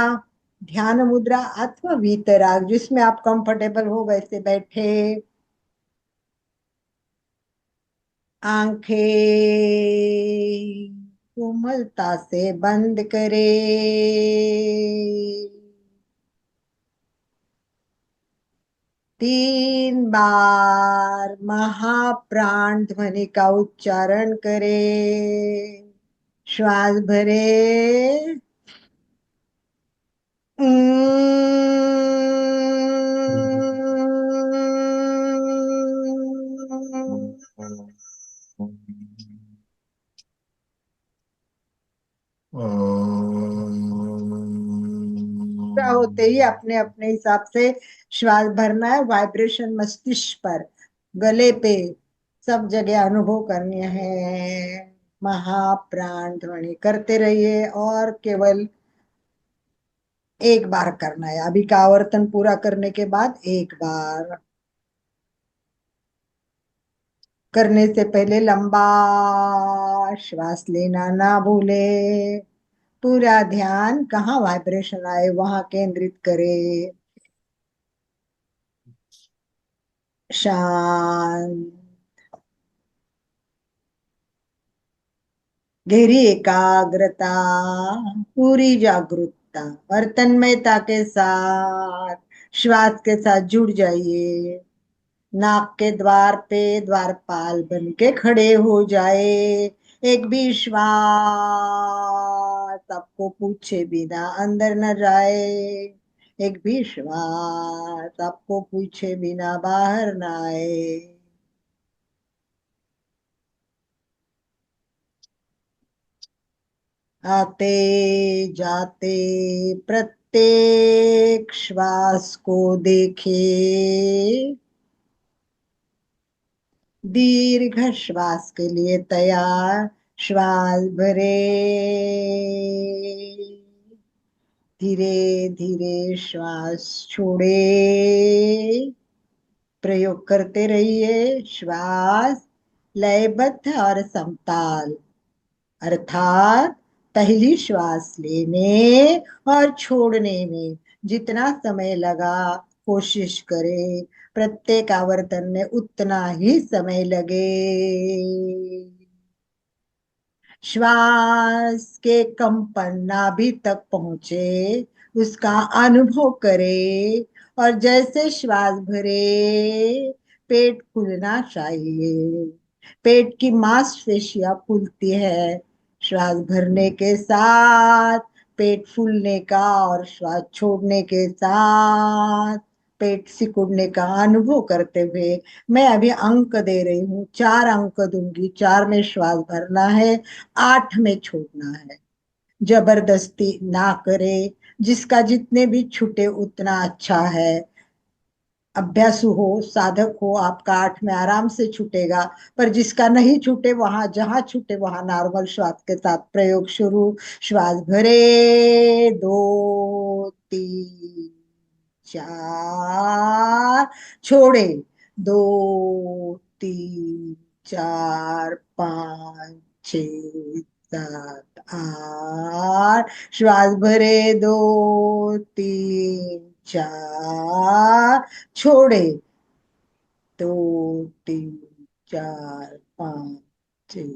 E: ध्यान मुद्रा अथवा वीतराग, जिसमें आप कंफर्टेबल हो वैसे बैठे। आंखें कोमलता से बंद करे, 3 बार महाप्राण ध्वनि का उच्चारण करे। श्वास भरे, पूरा होते ही अपने अपने हिसाब से श्वास भरना है। वाइब्रेशन मस्तिष्क पर, गले पे, सब जगह अनुभव करनी है। महाप्राण ध्वनि करते रहिए और केवल एक बार करना है। अभी का आवर्तन पूरा करने के बाद एक बार करने से पहले लंबा श्वास लेना ना भूले। पूरा ध्यान कहाँ वाइब्रेशन आए वहां केंद्रित करे। शांत, गहरी एकाग्रता, पूरी जागरूकता और तन्मयता के साथ श्वास के साथ जुड़ जाइए। नाक के द्वार पे द्वारपाल बन के खड़े हो जाए। एक भी श्वास आपको पूछे बिना अंदर न जाए। एक भी श्वास आपको पूछे बिना बाहर न आए। आते जाते प्रत्येक श्वास को देखे। दीर्घ श्वास के लिए तैयार। श्वास भरे, धीरे धीरे श्वास छोड़े। प्रयोग करते रहिए। श्वास लयबद्ध और समताल, अर्थात पहली श्वास लेने और छोड़ने में जितना समय लगा, कोशिश करें प्रत्येक आवर्तन में उतना ही समय लगे। श्वास के कंपन नाभि तक पहुंचे, उसका अनुभव करे। और जैसे श्वास भरे, पेट खुलना चाहिए। पेट की मांसपेशियां फूलती है श्वास भरने के साथ। पेट फूलने का और श्वास छोड़ने के साथ पेट सिकुड़ने का अनुभव करते हुए मैं अभी अंक दे रही हूँ। 4 अंक दूंगी। 4 में श्वास भरना है, 8 में छोड़ना है। जबरदस्ती ना करे। जिसका जितने भी छूटे उतना अच्छा है। अभ्यासु हो, साधक हो, आपका 8 में आराम से छूटेगा। पर जिसका नहीं छूटे, वहां जहां छूटे वहां नॉर्मल श्वास के साथ प्रयोग शुरू। श्वास भरे, 2 3 4, छोड़े, 2 3 4 5 6 7 8। श्वास भरे, 2 3 4, छोड़े, 2 3 4 5 6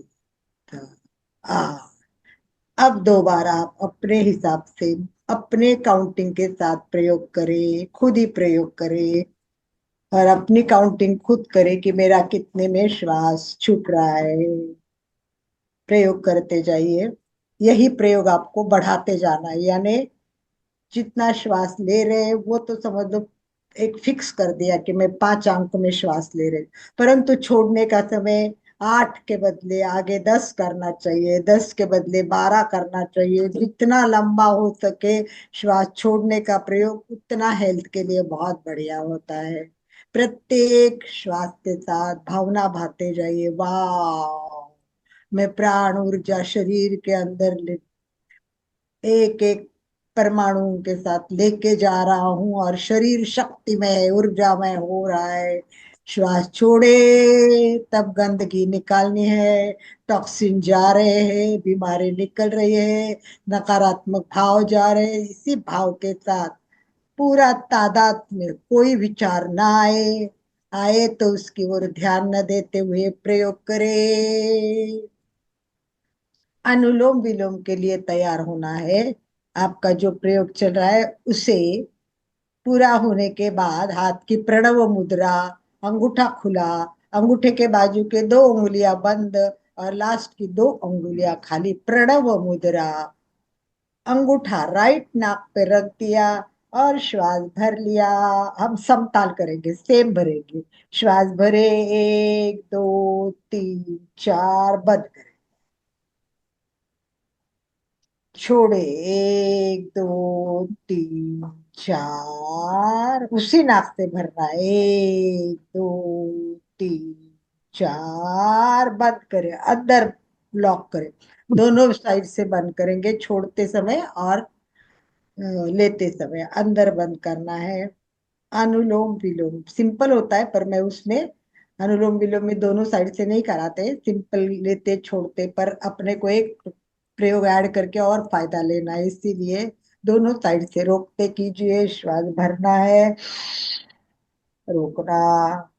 E: 7 8। अब दोबारा आप अपने हिसाब से अपने काउंटिंग के साथ प्रयोग करें, खुद ही प्रयोग करें और अपनी काउंटिंग खुद करें कि मेरा कितने में श्वास छूट रहा है। प्रयोग करते जाइए। यही प्रयोग आपको बढ़ाते जाना है। यानी जितना श्वास ले रहे हैं वो तो समझ लो एक फिक्स कर दिया कि मैं 5 अंक में श्वास ले रहे, परंतु छोड़ने का समय 8 के बदले आगे 10 करना चाहिए, 10 के बदले 12 करना चाहिए। जितना लंबा हो सके श्वास छोड़ने का प्रयोग उतना हेल्थ के लिए बहुत बढ़िया होता है। प्रत्येक श्वास के साथ भावना भाते जाइए, वाह मैं प्राण ऊर्जा शरीर के अंदर एक एक परमाणु के साथ लेके जा रहा हूं और शरीर शक्तिमय ऊर्जामय हो रहा है। श्वास छोड़े, तब गंदगी निकालनी है। टॉक्सिन जा रहे हैं, बीमारी निकल रही है, नकारात्मक भाव जा रहे हैं। इसी भाव के साथ पूरा तादाद में कोई विचार ना आए, आए तो उसकी ओर ध्यान न देते हुए प्रयोग करे। अनुलोम विलोम के लिए तैयार होना है। आपका जो प्रयोग चल रहा है उसे पूरा होने के बाद हाथ की प्रणव मुद्रा, अंगूठा खुला, अंगूठे के बाजू के दो उंगलियां बंद और लास्ट की दो उंगलियां खाली, प्रणव मुद्रा। अंगूठा राइट नाक पे रख दिया और श्वास भर लिया। हम समताल करेंगे, सेम भरेंगे। श्वास भरे, 1 2 3 4, बंद करें, छोड़े, 1 2 3 4, उसी नाक से भरना है, 1 2 3 4, बंद करें, अंदर लॉक करें। दोनों साइड से बंद करेंगे, छोड़ते समय और लेते समय अंदर बंद करना है। अनुलोम विलोम सिंपल होता है, पर मैं उसमें अनुलोम विलोम में दोनों साइड से नहीं कराते, सिंपल लेते छोड़ते, पर अपने को एक प्रयोग ऐड करके और फायदा लेना है, इसीलिए दोनों साइड से रोकते कीजिए। श्वास भरना है, रोकना,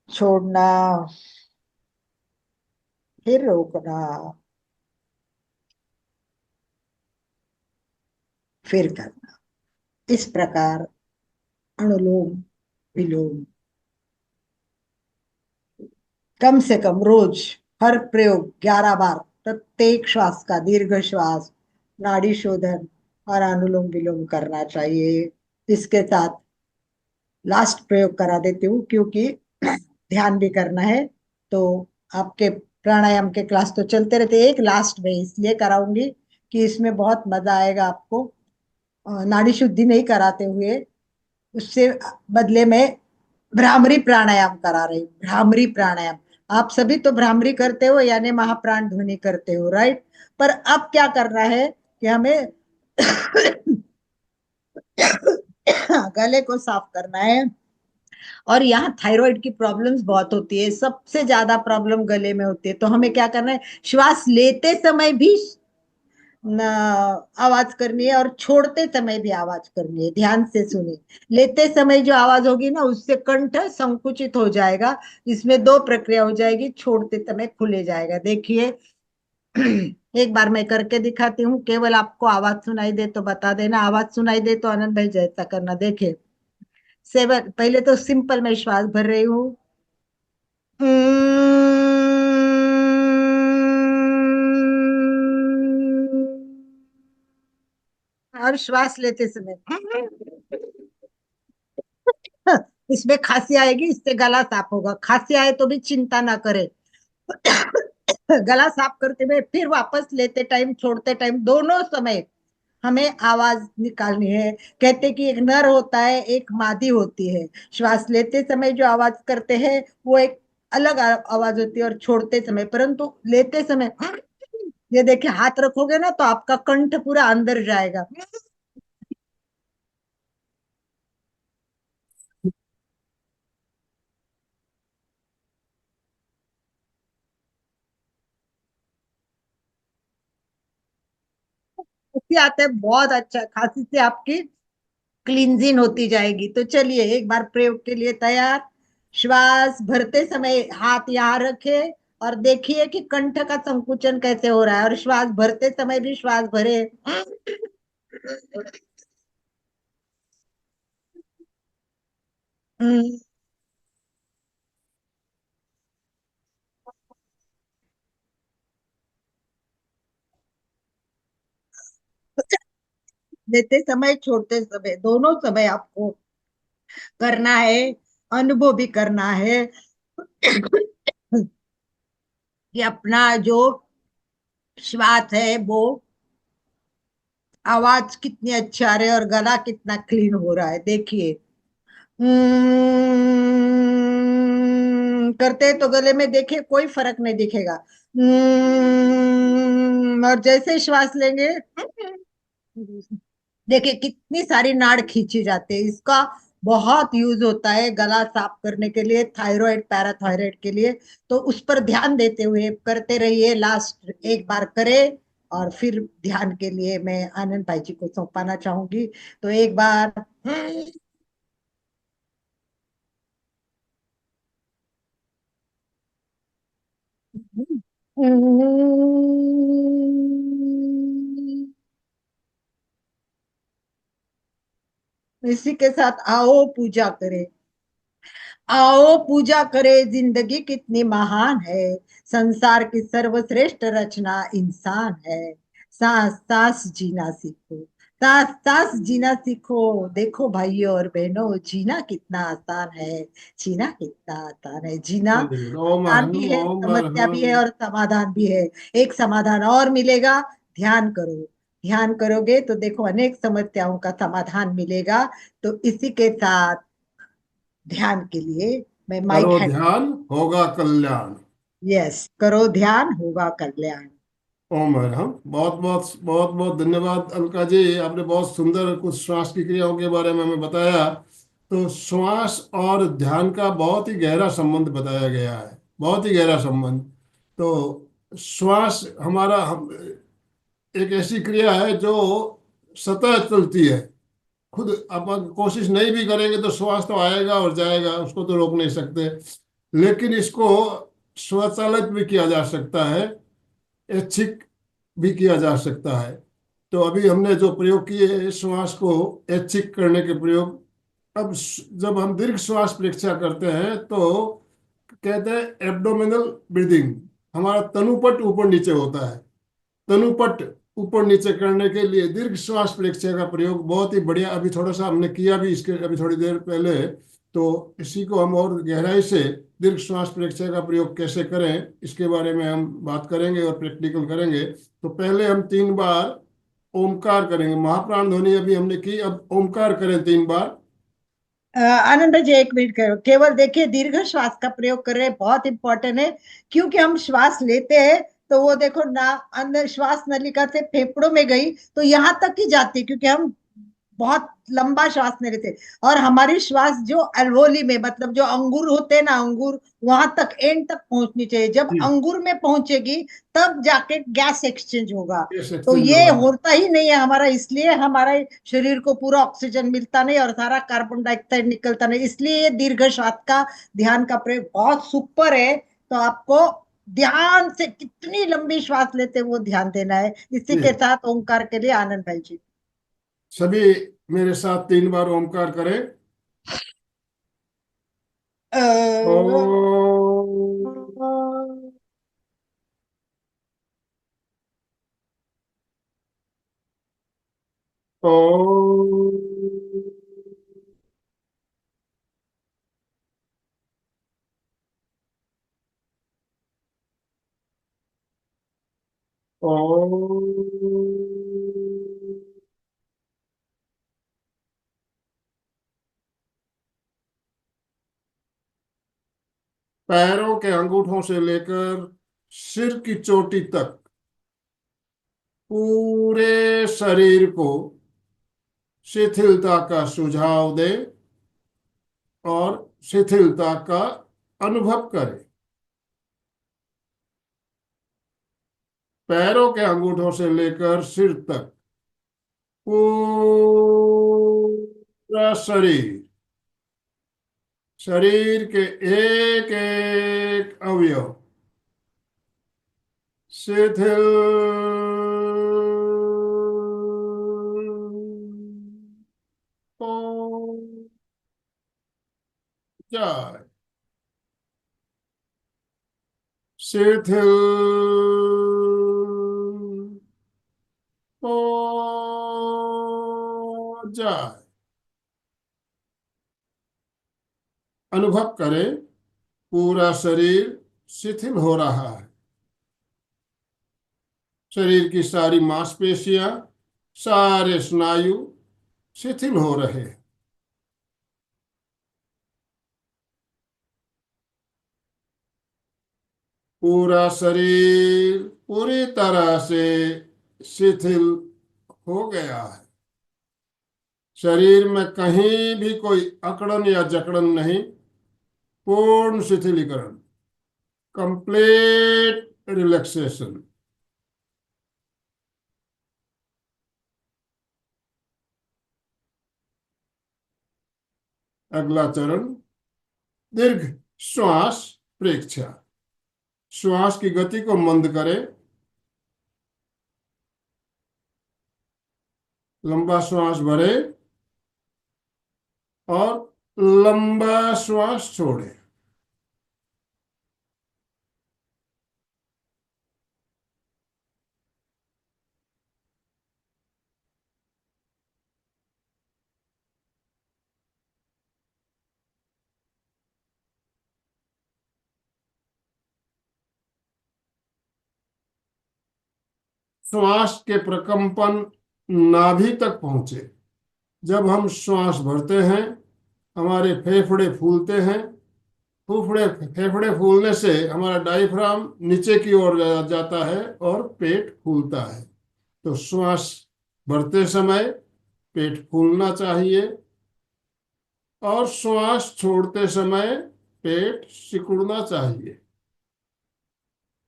E: छोड़ना, फिर रोकना, फिर करना। इस प्रकार अनुलोम विलोम कम से कम रोज हर प्रयोग 11 बार, प्रत्येक श्वास का दीर्घ श्वास, नाड़ी शोधन और अनुलोम विलोम करना चाहिए। इसके साथ लास्ट प्रयोग करा देती हूँ, क्योंकि ध्यान भी करना है। तो आपके प्राणायाम के क्लास तो चलते रहते, एक लास्ट में इसलिए कराऊंगी कि इसमें बहुत मजा आएगा आपको। नाड़ी शुद्धि नहीं कराते हुए उससे बदले में भ्रामरी प्राणायाम करा रही हूँ। भ्रामरी प्राणायाम, आप सभी तो भ्रामरी करते हो यानी महाप्राण ध्वनि करते हो, राइट? पर अब क्या करना है कि हमें गले को साफ करना है। और यहाँ थायराइड की प्रॉब्लम्स बहुत होती है, सबसे ज्यादा प्रॉब्लम गले में होती है। तो हमें क्या करना है, श्वास लेते समय भी आवाज करनी है और छोड़ते समय भी आवाज करनी है। ध्यान से सुनिए, लेते समय जो आवाज होगी ना, उससे कंठ संकुचित हो जाएगा, इसमें दो प्रक्रिया हो जाएगी, छोड़ते समय खुले जाएगा। देखिए एक बार मैं करके दिखाती हूँ, केवल आपको आवाज सुनाई दे तो बता देना, आवाज सुनाई दे तो आनंद भाई जैसा करना। देखिए, 7, पहले तो सिंपल मैं श्वास भर रही हूँ, और श्वास लेते समय इसमें खांसी आएगी, इससे गला साफ होगा। खांसी आए तो भी चिंता ना करें, गला साफ करते हुए फिर वापस लेते टाइम छोड़ते टाइम दोनों समय हमें आवाज निकालनी है। कहते कि एक नर होता है, एक मादी होती है। श्वास लेते समय जो आवाज करते हैं वो एक अलग आवाज होती है, और छोड़ते समय, परंतु लेते समय ये देखिए, हाथ रखोगे ना तो आपका कंठ पूरा अंदर जाएगा। खांसी आते बहुत अच्छा, खांसी से आपकी क्लींजिंग होती जाएगी। तो चलिए एक बार प्रयोग के लिए तैयार। श्वास भरते समय हाथ यहाँ रखे और देखिए कि कंठ का संकुचन कैसे हो रहा है, और श्वास भरते समय भी श्वास भरे। लेते समय छोड़ते समय दोनों समय आपको करना है, अनुभव भी करना है कि अपना जो श्वास है वो आवाज कितनी अच्छी आ रही है और गला कितना क्लीन हो रहा है। देखिए, करते हैं तो गले में देखिए कोई फर्क नहीं दिखेगा। और जैसे ही श्वास लेंगे देखिए कितनी सारी नाड़ खींची जाती है। इसका बहुत यूज होता है गला साफ करने के लिए, थायराइड पैराथायराइड के लिए। तो उस पर ध्यान देते हुए करते रहिए। लास्ट एक बार करें और फिर ध्यान के लिए मैं आनंद भाई जी को सौंपाना चाहूंगी। तो एक बार इसी के साथ आओ पूजा करें। आओ पूजा करें, जिंदगी कितनी महान है, संसार की सर्वश्रेष्ठ रचना इंसान है। सांस सांस जीना सीखो, सांस सांस जीना सीखो। देखो भाइयों और बहनों, जीना कितना आसान है, जीना कितना आसान है। जीना
C: ओम
E: आसान भी
C: अहम
E: है,
C: ओम
E: समस्या भी है
C: अहम।
E: और समाधान भी है। एक समाधान और मिलेगा, ध्यान करो। ध्यान करोगे तो देखो अनेक समस्याओं का समाधान मिलेगा। तो इसी के साथ ध्यान के लिए मैं माइक
C: करो
E: हैंड।
C: ध्यान होगा कल्याण।
E: यस, करो ध्यान होगा कल्याण।
C: ओम हम बहुत बहुत बहुत बहुत धन्यवाद अलका जी, आपने बहुत सुंदर कुछ श्वास की क्रियाओं के बारे में हमें बताया। तो श्वास और ध्यान का बहुत ही गहरा संबंध बताया गया है, बहुत ही गहरा संबंध। तो श्वास हमारा एक ऐसी क्रिया है जो सतह चलती है। खुद अपन कोशिश नहीं भी करेंगे तो श्वास तो आएगा और जाएगा, उसको तो रोक नहीं सकते। लेकिन इसको स्वचालित भी किया जा सकता है, ऐच्छिक भी किया जा सकता है। तो अभी हमने जो प्रयोग किए श्वास को ऐच्छिक करने के प्रयोग। अब जब हम दीर्घ श्वास परीक्षा करते हैं तो कहते हैं एब्डोमिनल ब्रीदिंग। हमारा तनुपट ऊपर नीचे होता है। तनुपट ऊपर नीचे करने के लिए दीर्घ श्वास प्रक्रिया का प्रयोग बहुत ही बढ़िया, अभी थोड़ा सा हमने किया भी इसके अभी थोड़ी देर पहले। तो इसी को हम और गहराई से दीर्घ श्वास प्रक्रिया का प्रयोग कैसे करें इसके बारे में हम बात करेंगे और प्रैक्टिकल करेंगे। तो पहले हम 3 बार ओमकार करेंगे। महाप्राण ध्वनि अभी हमने की, अब ओमकार करें 3 बार।
E: आनंद जी एक मिनट करो, केवल देखिए दीर्घ श्वास का प्रयोग कर रहे हैं, बहुत इंपॉर्टेंट है। क्योंकि हम श्वास लेते हैं तो वो देखो ना, अंदर श्वास नलिका से फेफड़ों में गई तो यहाँ तक ही जाती है, क्योंकि हम बहुत लंबा श्वास नहीं लेते। और हमारी श्वास जो अल्वोली में, मतलब जो अंगूर होते हैं ना, अंगूर, वहां तक एंड तक पहुंचनी चाहिए। जब
C: जी,
E: अंगूर में पहुंचेगी तब जाके गैस एक्सचेंज होगा।
C: ये
E: तो
C: एक्सचेंज
E: ये
C: होगा।
E: होता ही नहीं है हमारा, इसलिए हमारे शरीर को पूरा ऑक्सीजन मिलता नहीं और सारा कार्बन डाइऑक्साइड निकलता नहीं। इसलिए ये दीर्घ श्वास का ध्यान का प्रयोग बहुत सुपर है। तो आपको ध्यान से कितनी लंबी श्वास लेते हैं वो ध्यान देना है। इसी के
C: जी,
E: साथ ओंकार के लिए आनंद भाई जी।
C: सभी मेरे साथ 3 बार ओमकार करें। ओ, ओ, ओ। पैरों के अंगूठों से लेकर सिर की चोटी तक पूरे शरीर को शिथिलता का सुझाव दे और शिथिलता का अनुभव करें। पैरों के अंगूठों से लेकर सिर तक पूरा शरीर, शरीर के एक एक अवयव शिथिल हो जाए, शिथिल हो जाए। अनुभव करें पूरा शरीर शिथिल हो रहा है। शरीर की सारी मांसपेशियां, सारे स्नायु शिथिल हो रहे हैं। पूरा शरीर पूरी तरह से शिथिल हो गया है। शरीर में कहीं भी कोई अकड़न या जकड़न नहीं, पूर्ण शिथिलीकरण, कंप्लीट रिलैक्सेशन। अगला चरण दीर्घ श्वास प्रेक्षा। श्वास की गति को मंद करें। लंबा श्वास भरे और लंबा श्वास छोड़े। श्वास के प्रकंपन नाभि तक पहुंचे। जब हम श्वास भरते हैं हमारे फेफड़े फूलते हैं। फेफड़े फेफड़े फूलने से हमारा डायफ्राम नीचे की ओर जाता है और पेट फूलता है। तो श्वास भरते समय पेट फूलना चाहिए और श्वास छोड़ते समय पेट सिकुड़ना चाहिए।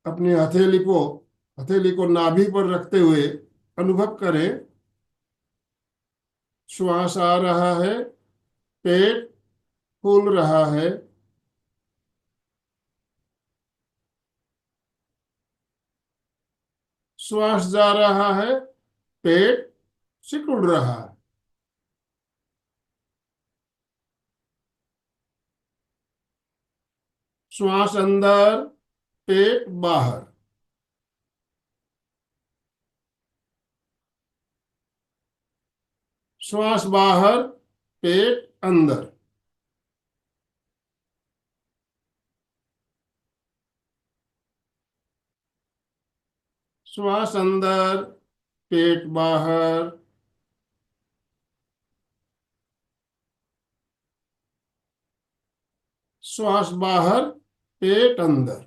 C: अपनी हथेली को नाभि पर रखते हुए अनुभव करें। श्वास आ रहा है, पेट फूल रहा है। श्वास जा रहा है, पेट सिकुड़ रहा है। श्वास अंदर, पेट बाहर। श्वास बाहर, पेट अंदर। श्वास अंदर, पेट बाहर। श्वास बाहर, पेट अंदर।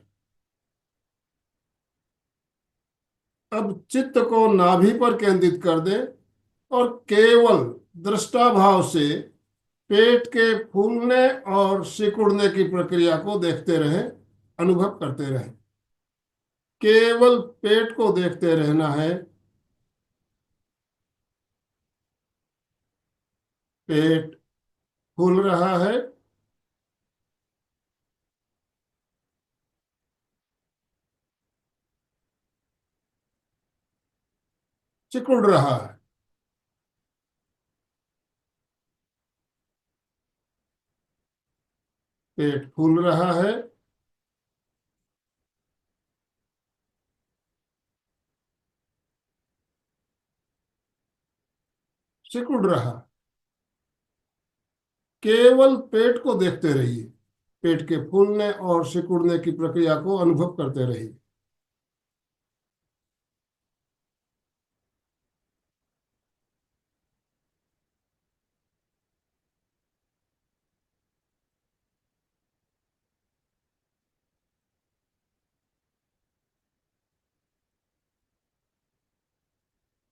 C: अब चित्त को नाभि पर केंद्रित कर दे और केवल दृष्टा भाव से पेट के फूलने और सिकुड़ने की प्रक्रिया को देखते रहें, अनुभव करते रहें। केवल पेट को देखते रहना है। पेट फूल रहा है, सिकुड़ रहा है। पेट फूल रहा है, सिकुड़ रहा है। केवल पेट को देखते रहिए। पेट के फूलने और सिकुड़ने की प्रक्रिया को अनुभव करते रहिए।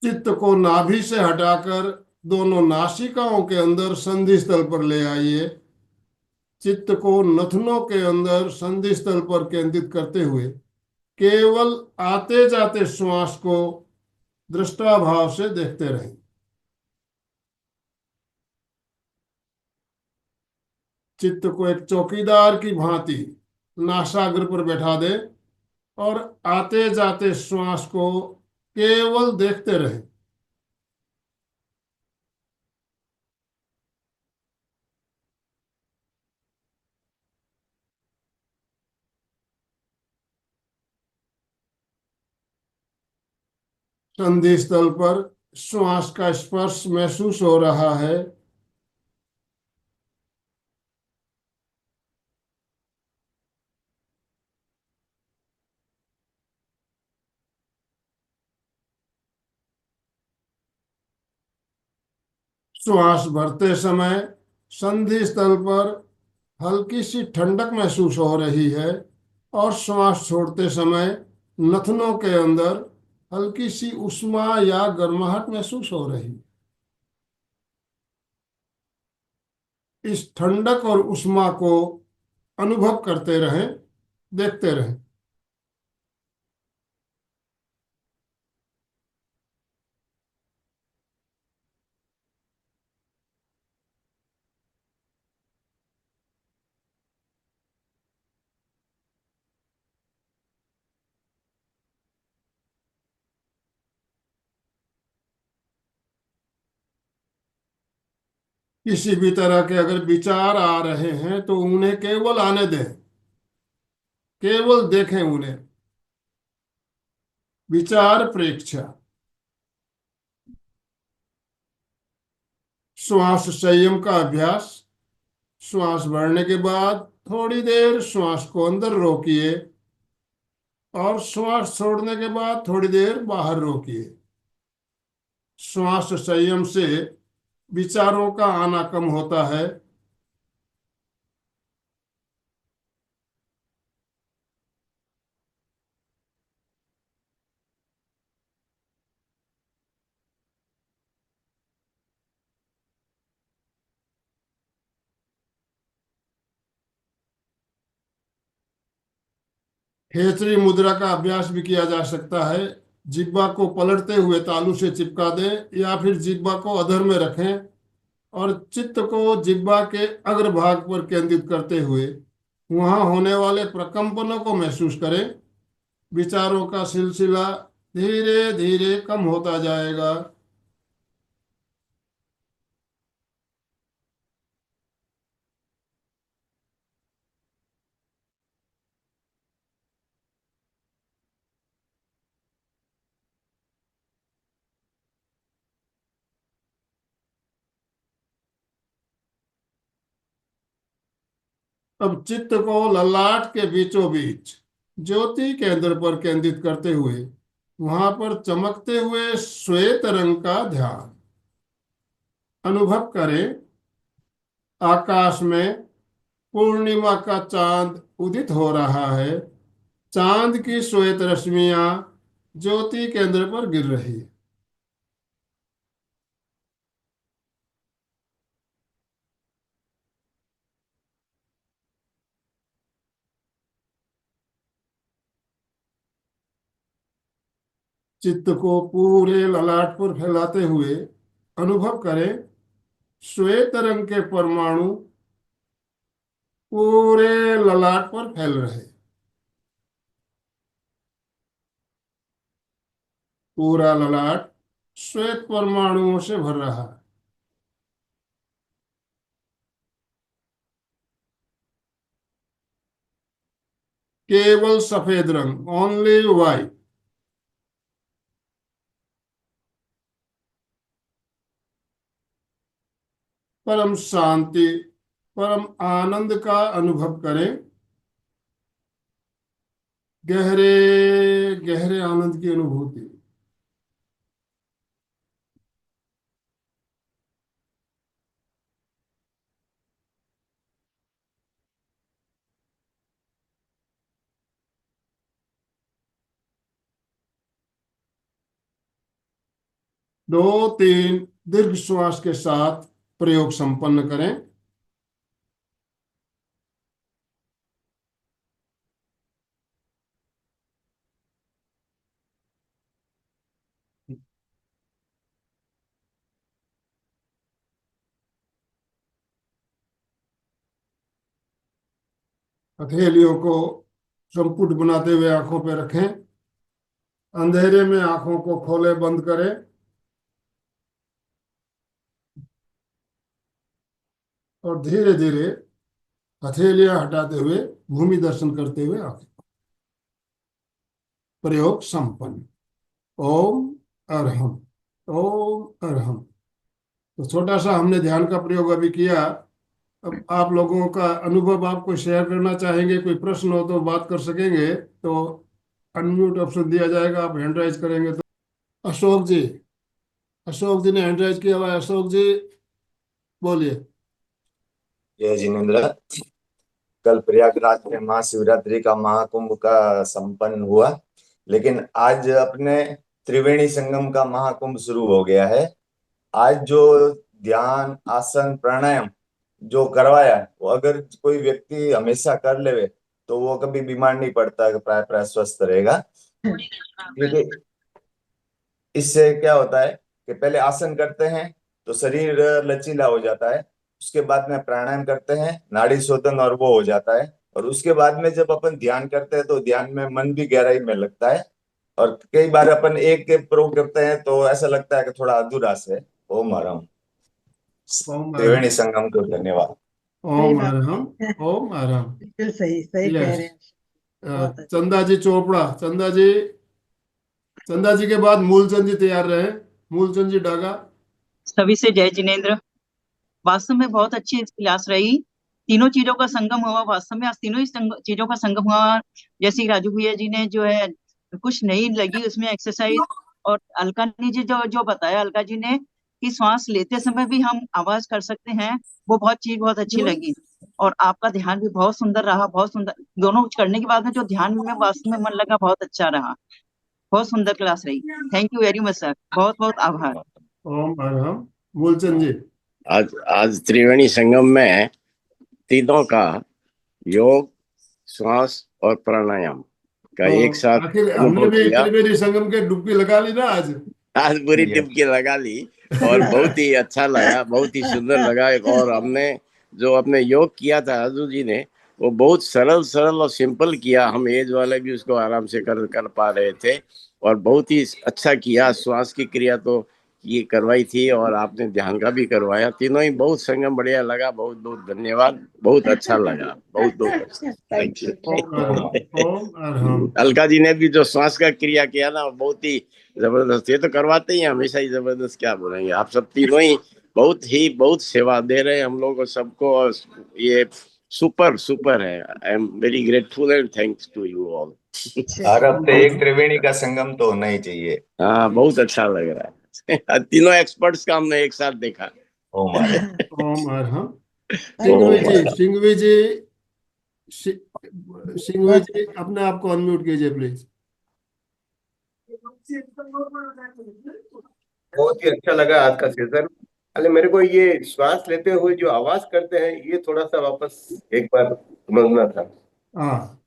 C: चित्त को नाभि से हटाकर दोनों नासिकाओं के अंदर संधि स्थल पर ले आइए। चित्त को नथनों के अंदर संधि स्थल पर केंद्रित करते हुए केवल आते जाते श्वास को दृष्टाभाव से देखते रहें। चित्त को एक चौकीदार की भांति नासाग्र पर बैठा दे और आते जाते श्वास को केवल देखते रहें। संधि स्थल पर श्वास का स्पर्श महसूस हो रहा है। श्वास भरते समय संधि स्थल पर हल्की सी ठंडक महसूस हो रही है और श्वास छोड़ते समय नथनों के अंदर हल्की सी उष्मा या गर्माहट महसूस हो रही है। इस ठंडक और उष्मा को अनुभव करते रहें, देखते रहें। किसी भी तरह के अगर विचार आ रहे हैं तो उन्हें केवल आने दें, केवल देखें उन्हें। विचार प्रेक्षा। श्वास संयम का अभ्यास। श्वास भरने के बाद थोड़ी देर श्वास को अंदर रोकिए और श्वास छोड़ने के बाद थोड़ी देर बाहर रोकिए। श्वास संयम से विचारों का आना कम होता है। खेचरी मुद्रा का अभ्यास भी किया जा सकता है। जिह्वा को पलटते हुए तालू से चिपका दें या फिर जिह्वा को अधर में रखें और चित्त को जिह्वा के अग्रभाग पर केंद्रित करते हुए वहां होने वाले प्रकंपनों को महसूस करें। विचारों का सिलसिला धीरे धीरे कम होता जाएगा। अब चित्त को ललाट के बीचों बीच ज्योति केंद्र पर केंद्रित करते हुए वहां पर चमकते हुए श्वेत रंग का ध्यान अनुभव करें। आकाश में पूर्णिमा का चांद उदित हो रहा है। चांद की श्वेत रश्मियां ज्योति केंद्र पर गिर रही है। चित्त को पूरे ललाट पर फैलाते हुए अनुभव करें। श्वेत रंग के परमाणु पूरे ललाट पर फैल रहे। पूरा ललाट श्वेत परमाणुओं से भर रहा है। केवल सफेद रंग, ओनली वाइट। परम शांति, परम आनंद का अनुभव करें। गहरे गहरे आनंद की अनुभूति। दो तीन दीर्घ श्वास के साथ प्रयोग संपन्न करें। हथेलियों को संपुट बनाते हुए आंखों पर रखें। अंधेरे में आंखों को खोले बंद करें और धीरे धीरे हथेलियां हटाते हुए भूमि दर्शन करते हुए आंखें। प्रयोग संपन्न। ओम अरहम। ओम अरहम। तो छोटा सा हमने ध्यान का प्रयोग अभी किया। अब आप लोगों का अनुभव आपको शेयर करना चाहेंगे, कोई प्रश्न हो तो बात कर सकेंगे, तो अनम्यूट ऑप्शन दिया जाएगा, आप हैंड राइज करेंगे तो। अशोक जी, अशोक जी ने हैंड राइज किया हुआ है। अशोक जी बोलिए।
F: जय जिनेन्द्र। कल प्रयागराज में महाशिवरात्रि का महाकुंभ का संपन्न हुआ, लेकिन आज अपने त्रिवेणी संगम का महाकुंभ शुरू हो गया है। आज जो ध्यान, आसन, प्राणायाम जो करवाया है, वो अगर कोई व्यक्ति हमेशा कर लेवे तो वो कभी बीमार नहीं पड़ता, प्राय प्राय स्वस्थ रहेगा। क्योंकि इससे क्या होता है कि पहले आसन करते हैं तो शरीर लचीला हो जाता है, उसके बाद में प्राणायाम करते हैं, नाड़ी शोधन और वो हो जाता है, और उसके बाद में जब अपन ध्यान करते हैं तो ध्यान में मन भी गहराई में लगता है। और कई बार अपन एक के प्रयोग करते हैं तो ऐसा लगता है कि थोड़ा अधूरा से। ओम हरम।
C: ओम
F: त्रिवेणी संगम को धन्यवाद।
E: सही
C: ओम
E: बात
C: अरहम। ओम अरहम।
E: बिल्कुल सही सही कह रहे
C: यस।
E: हैं। बहुत अच्छा।
C: चंदा जी चोपड़ा, चंदा जी के बाद मूलचंद जी तैयार रहे। मूलचंद जी डागा।
G: सभी से जय जिनेन्द्र। वास्तव में बहुत अच्छी क्लास रही। तीनों चीजों का संगम हुआ, वास्तव में आज तीनों ही चीजों का संगम हुआ। जैसे राजू भैया जी ने जो है कुछ नई लगी उसमें एक्सरसाइज, और अलका ने जी जो जो बताया अलका जी ने कि श्वास लेते समय भी हम आवाज कर सकते हैं, वो बहुत अच्छी लगी। और आपका ध्यान भी बहुत सुंदर रहा, बहुत सुंदर। दोनों करने के बाद में जो ध्यान में वास्तव में मन लगा, बहुत अच्छा रहा। बहुत सुंदर क्लास रही। Thank you very much sir, बहुत बहुत आभार।
C: ओम अरहम। मूलचंद जी।
H: आज आज त्रिवेणी संगम में तीनों का योग, श्वास और प्राणायाम का एक साथ
C: आखिर हमने
H: अनुभव
C: भी
H: किया।
C: त्रिवेणी संगम के डुबकी लगा ली ना आज।
H: आज पूरी डुबकी लगा ली और बहुत ही अच्छा लगा, बहुत ही सुंदर लगा। और हमने जो अपने योग किया था राजू जी ने, वो बहुत सरल सरल और सिंपल किया। हम एज वाले भी उसको आराम से कर पा रहे थे और बहुत ही अच्छा किया। श्वास की क्रिया तो ये करवाई थी और आपने ध्यान का भी करवाया। तीनों ही बहुत संगम बढ़िया लगा। बहुत बहुत धन्यवाद, बहुत अच्छा लगा, बहुत बहुत थैंक यू।
C: ओम अरहम। ओम अरहम।
H: अलका जी ने भी जो श्वास का क्रिया किया ना, बहुत ही जबरदस्त। ये तो करवाते ही हैं, हमेशा ही जबरदस्त, क्या बोलेंगे। आप सब तीनों ही बहुत सेवा दे रहे हैं हम लोग को सबको, और ये सुपर सुपर है। I am very grateful and thanks to you all.
F: हर हफ्ते एक त्रिवेणी का संगम तो होना ही चाहिए।
H: हाँ, बहुत अच्छा लग रहा है। तीनों एक्सपर्ट्स का हमने एक साथ देखा।
F: ओम अरहम।
C: ओम अरहम।
F: ओम
C: सिंघवी जी, सिंघवी जी अपने आप को अनम्यूट कीजिए प्लीज।
I: बहुत ही अच्छा लगा आज का सेशन। अरे मेरे को ये श्वास लेते हुए जो आवाज करते हैं, ये थोड़ा सा वापस एक बार समझना था।
C: हाँ,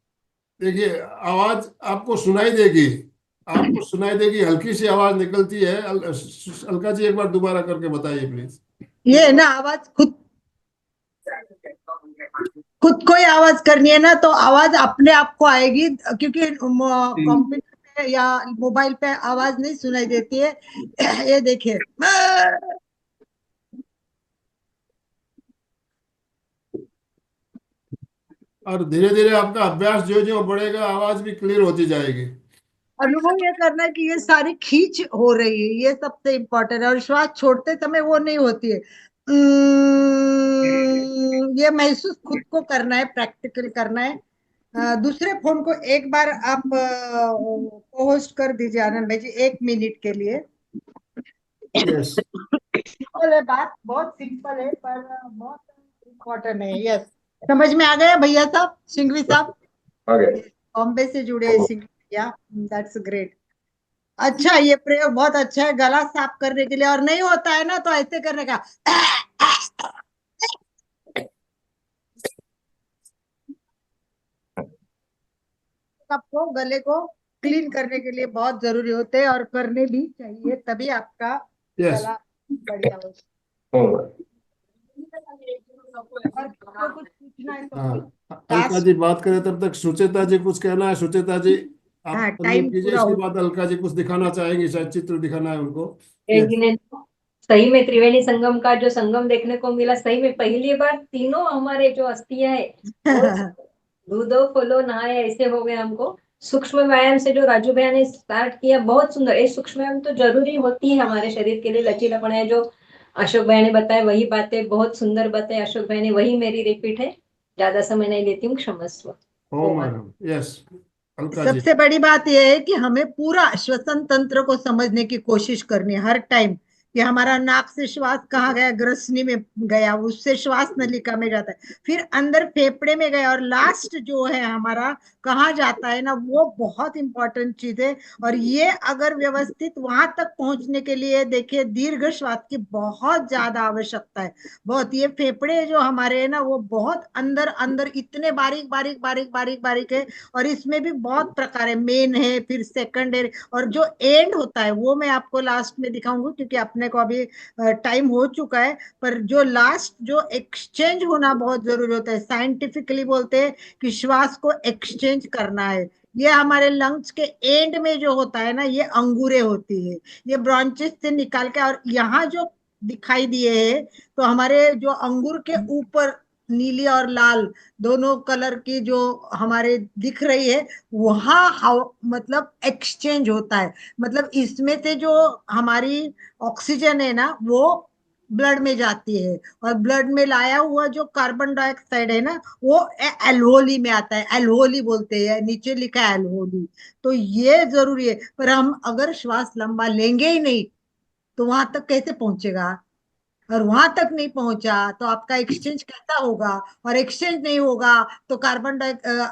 C: देखिए आवाज आपको सुनाई देगी, आपको सुनाई देगी, हल्की सी आवाज निकलती है। अलका जी एक बार दोबारा करके बताइए प्लीज।
E: ये ना आवाज खुद को ही आवाज करनी है ना, तो आवाज अपने आप को आएगी, क्योंकि कंप्यूटर पे या मोबाइल पे आवाज नहीं सुनाई देती है। ये देखिए,
C: और धीरे धीरे आपका अभ्यास जो जो बढ़ेगा, आवाज भी क्लियर होती जाएगी।
E: अनुभव ये करना है कि ये सारी खींच हो रही है, ये सबसे इम्पोर्टेंट है। और श्वास छोड़ते समय वो नहीं होती है। ये महसूस खुद को करना है, प्रैक्टिकल करना है। दूसरे फोन को एक बार आप होस्ट कर दीजिए आनंद भाई जी, 1 मिनट के लिए।
C: यस।
E: सिंपल है, बात बहुत सिंपल है, पर बहुत इम्पोर्टेंट है। यस, समझ में आ गया भैया साहब, सिंघवी साहब? बॉम्बे से जुड़े हैं सिंघवी भैया, दैट्स ग्रेट। अच्छा, ये प्रयोग बहुत अच्छा है गला साफ करने के लिए। और नहीं होता है ना, तो ऐसे करने का, सबको गले को क्लीन करने के लिए बहुत जरूरी होते हैं, और करने भी चाहिए, तभी आपका
C: यस।
E: गला बढ़िया हो। और किसी को कुछ पूछना है तो
C: हाँ, अलका जी बात करें तब तक सुचेता जी कुछ कहना है। सुचेता जी आप
E: हाँ,
C: अनम्यूट
E: टाइम
C: कीजिए,
E: पूरा
C: इसके
E: हो।
C: बाद अलका जी कुछ दिखाना चाहेंगे, शायद चित्र दिखाना है उनको।
J: सही में त्रिवेणी संगम का जो संगम देखने को मिला, सही में पहली बार तीनों हमारे जो अस्थियां है वो दूधो फलो नहाए ऐसे हो गए हमको। सूक्ष्म व्यायाम से जो राजू भैया ने स्टार्ट किया, बहुत सुंदर। ये सूक्ष्म व्यायाम तो जरूरी होती है हमारे शरीर के लिए, लचीलापन है जो अशोक भाई ने बताया, वही बातें बहुत सुंदर बातें अशोक भाई ने, वही मेरी रिपीट है। ज्यादा समय नहीं लेती हूँ, क्षमस्व।
C: ओम अरहम। यस, अलका जी।
E: सबसे बड़ी बात यह है कि हमें पूरा श्वसन तंत्र को समझने की कोशिश करनी है हर टाइम, कि हमारा नाक से श्वास कहाँ गया, ग्रसनी में गया, उससे श्वास नलिका में जाता है, फिर अंदर फेफड़े में गया, और लास्ट जो है हमारा कहाँ जाता है ना, वो बहुत इंपॉर्टेंट चीज है। और ये अगर व्यवस्थित वहां तक पहुंचने के लिए देखिए, दीर्घ श्वास की बहुत ज्यादा आवश्यकता है। बहुत, ये फेफड़े जो हमारे है ना, वो बहुत अंदर अंदर इतने बारीक बारीक बारीक बारीक बारीक है। और इसमें भी बहुत प्रकार है, मेन है, फिर सेकंडरी, और जो एंड होता है वो मैं आपको लास्ट में दिखाऊंगी, क्योंकि अपने को अभी टाइम हो चुका है। पर जो लास्ट जो एक्सचेंज होना बहुत जरूरी होता है, साइंटिफिकली बोलते हैं कि श्वास को एक्सचेंज करना है। ये हमारे लंग्स के एंड में जो होता है ना, ये अंगूरे होती है, ये ब्रॉन्चिस से निकाल के, और यहाँ जो दिखाई दिए हैं, तो हमारे जो अंगूर के ऊपर नीली और लाल दोनों कलर की जो हमारे दिख रही है, वहां मतलब एक्सचेंज होता है। मतलब इसमें से जो हमारी ऑक्सीजन है ना, वो ब्लड में जाती है, और ब्लड में लाया हुआ जो कार्बन डाइऑक्साइड है ना, वो एल्वोली में आता है। एल्वोली बोलते हैं, नीचे लिखा है एल्वोली। तो ये जरूरी है। पर हम अगर श्वास लंबा लेंगे ही नहीं, तो वहां तक कैसे पहुंचेगा? और वहां तक नहीं पहुंचा तो आपका एक्सचेंज कैसा होगा? और एक्सचेंज नहीं होगा तो कार्बन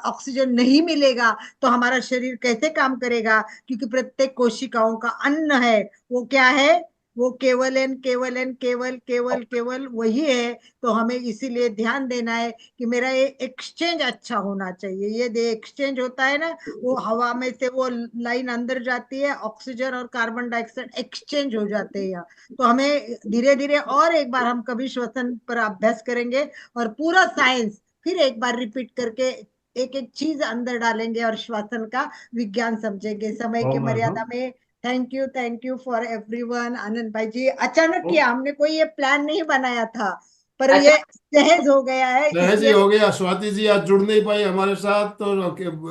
E: ऑक्सीजन नहीं मिलेगा, तो हमारा शरीर कैसे काम करेगा? क्योंकि प्रत्येक कोशिकाओं का अन्न है, वो क्या है? वो केवल एन केवल एन केवल केवल केवल वही है। तो हमें इसीलिए ध्यान देना है कि मेरा ये एक्सचेंज अच्छा होना चाहिए। ये दे एक्सचेंज होता है ना, वो हवा में से वो लाइन अंदर जाती है, ऑक्सीजन और कार्बन डाइऑक्साइड एक्सचेंज हो जाते हैं। तो हमें धीरे धीरे और एक बार हम कभी श्वसन पर अभ्यास करेंगे, और पूरा साइंस फिर एक बार रिपीट करके एक एक चीज अंदर डालेंगे और श्वसन का विज्ञान समझेंगे समय की
C: ओम
E: मर्यादा में। Thank you for everyone. Anand भाई जी, अचानक किया हमने, कोई ये प्लान नहीं बनाया था, पर ये सहज हो गया है,
C: सहज ही
E: इसलिए
C: हो गया। स्वाति जी आज जुड़ नहीं पाई हमारे साथ, तो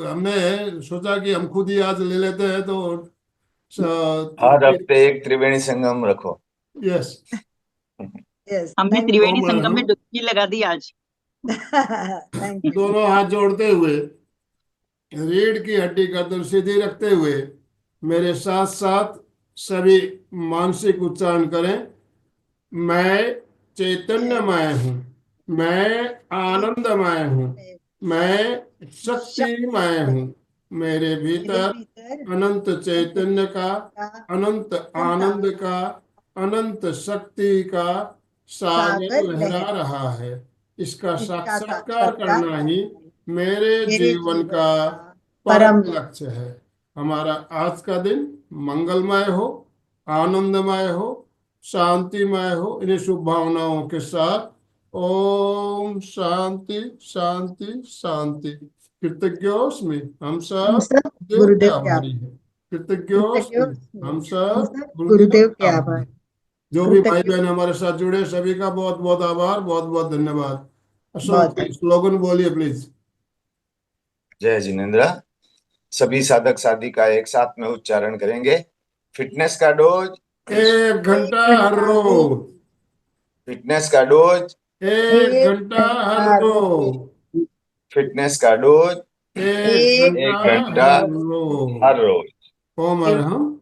C: हमने सोचा कि हम खुद ही आज ले लेते हैं। तो
F: हर हफ्ते एक त्रिवेणी संगम रखो।
C: यस।
E: यस,
G: हमने
E: थैंक
G: त्रिवेणी
C: ओम
G: संगम में
C: अर्हम।
G: डुबकी लगा दी आज।
E: Thank you.
C: दोनों हाथ जोड़ते हुए, रीढ़ की हड्डी गर्दन सीधी रखते हुए, मेरे साथ साथ सभी मानसिक उच्चारण करें। मैं चैतन्यमय हूँ, मैं आनंदमय हूँ, मैं शक्तिमय हूँ। मेरे
E: मेरे
C: भीतर
E: भीतर
C: अनंत चैतन्य का, अनंत आनंद का, अनंत शक्ति का सागर
E: सागर
C: लहरा
E: लहर,
C: रहा है। इसका
E: इसका
C: साक्षात्कार
E: साक्षात्कार
C: करना ही मेरे
E: मेरे
C: जीवन
E: जीवन
C: का
E: का
C: परम
E: परम
C: लक्ष्य है। हमारा आज का दिन मंगलमय हो, आनंदमय हो, शांतिमय हो। इन्हीं शुभ भावनाओं के साथ ओम शांति शांति शांति। कृतज्ञोस्मि, हम
E: हम
C: सब
E: सब
C: गुरुदेव के
E: गुरुदेव के
C: आभारी
E: आभार।
C: हैं।
E: कृतज्ञ
C: कृतज्ञोस्मि, हम
E: हम
C: सब
E: सब
C: गुरुदेव
E: गुरुदेव
C: के
E: के
C: आभारी
E: आभार।
C: हैं। जो भी भाई
E: कृतज्ञ,
C: बहन हमारे साथ जुड़े, सभी का बहुत बहुत आभार, बहुत बहुत धन्यवाद। अशोक
E: बहुत
C: जी, स्लोगन बोलिए प्लीज।
F: जय जिनेन्द्र। सभी साधक साधिका एक साथ में उच्चारण करेंगे। फिटनेस का डोज
C: 1 घंटा
E: एक
C: हर
E: घंटा रोज,
C: रोज।
F: फिटनेस का डोज
C: 1 घंटा
E: 1
C: हर
E: घंटा रोज,
C: रोज।
F: फिटनेस का डोज
C: 1
E: एक
C: घंटा
F: 1 घंटा
C: हर
E: घंटा
C: रोज।
F: हर रोज।
C: ओम
E: रोज।
C: अर्हम।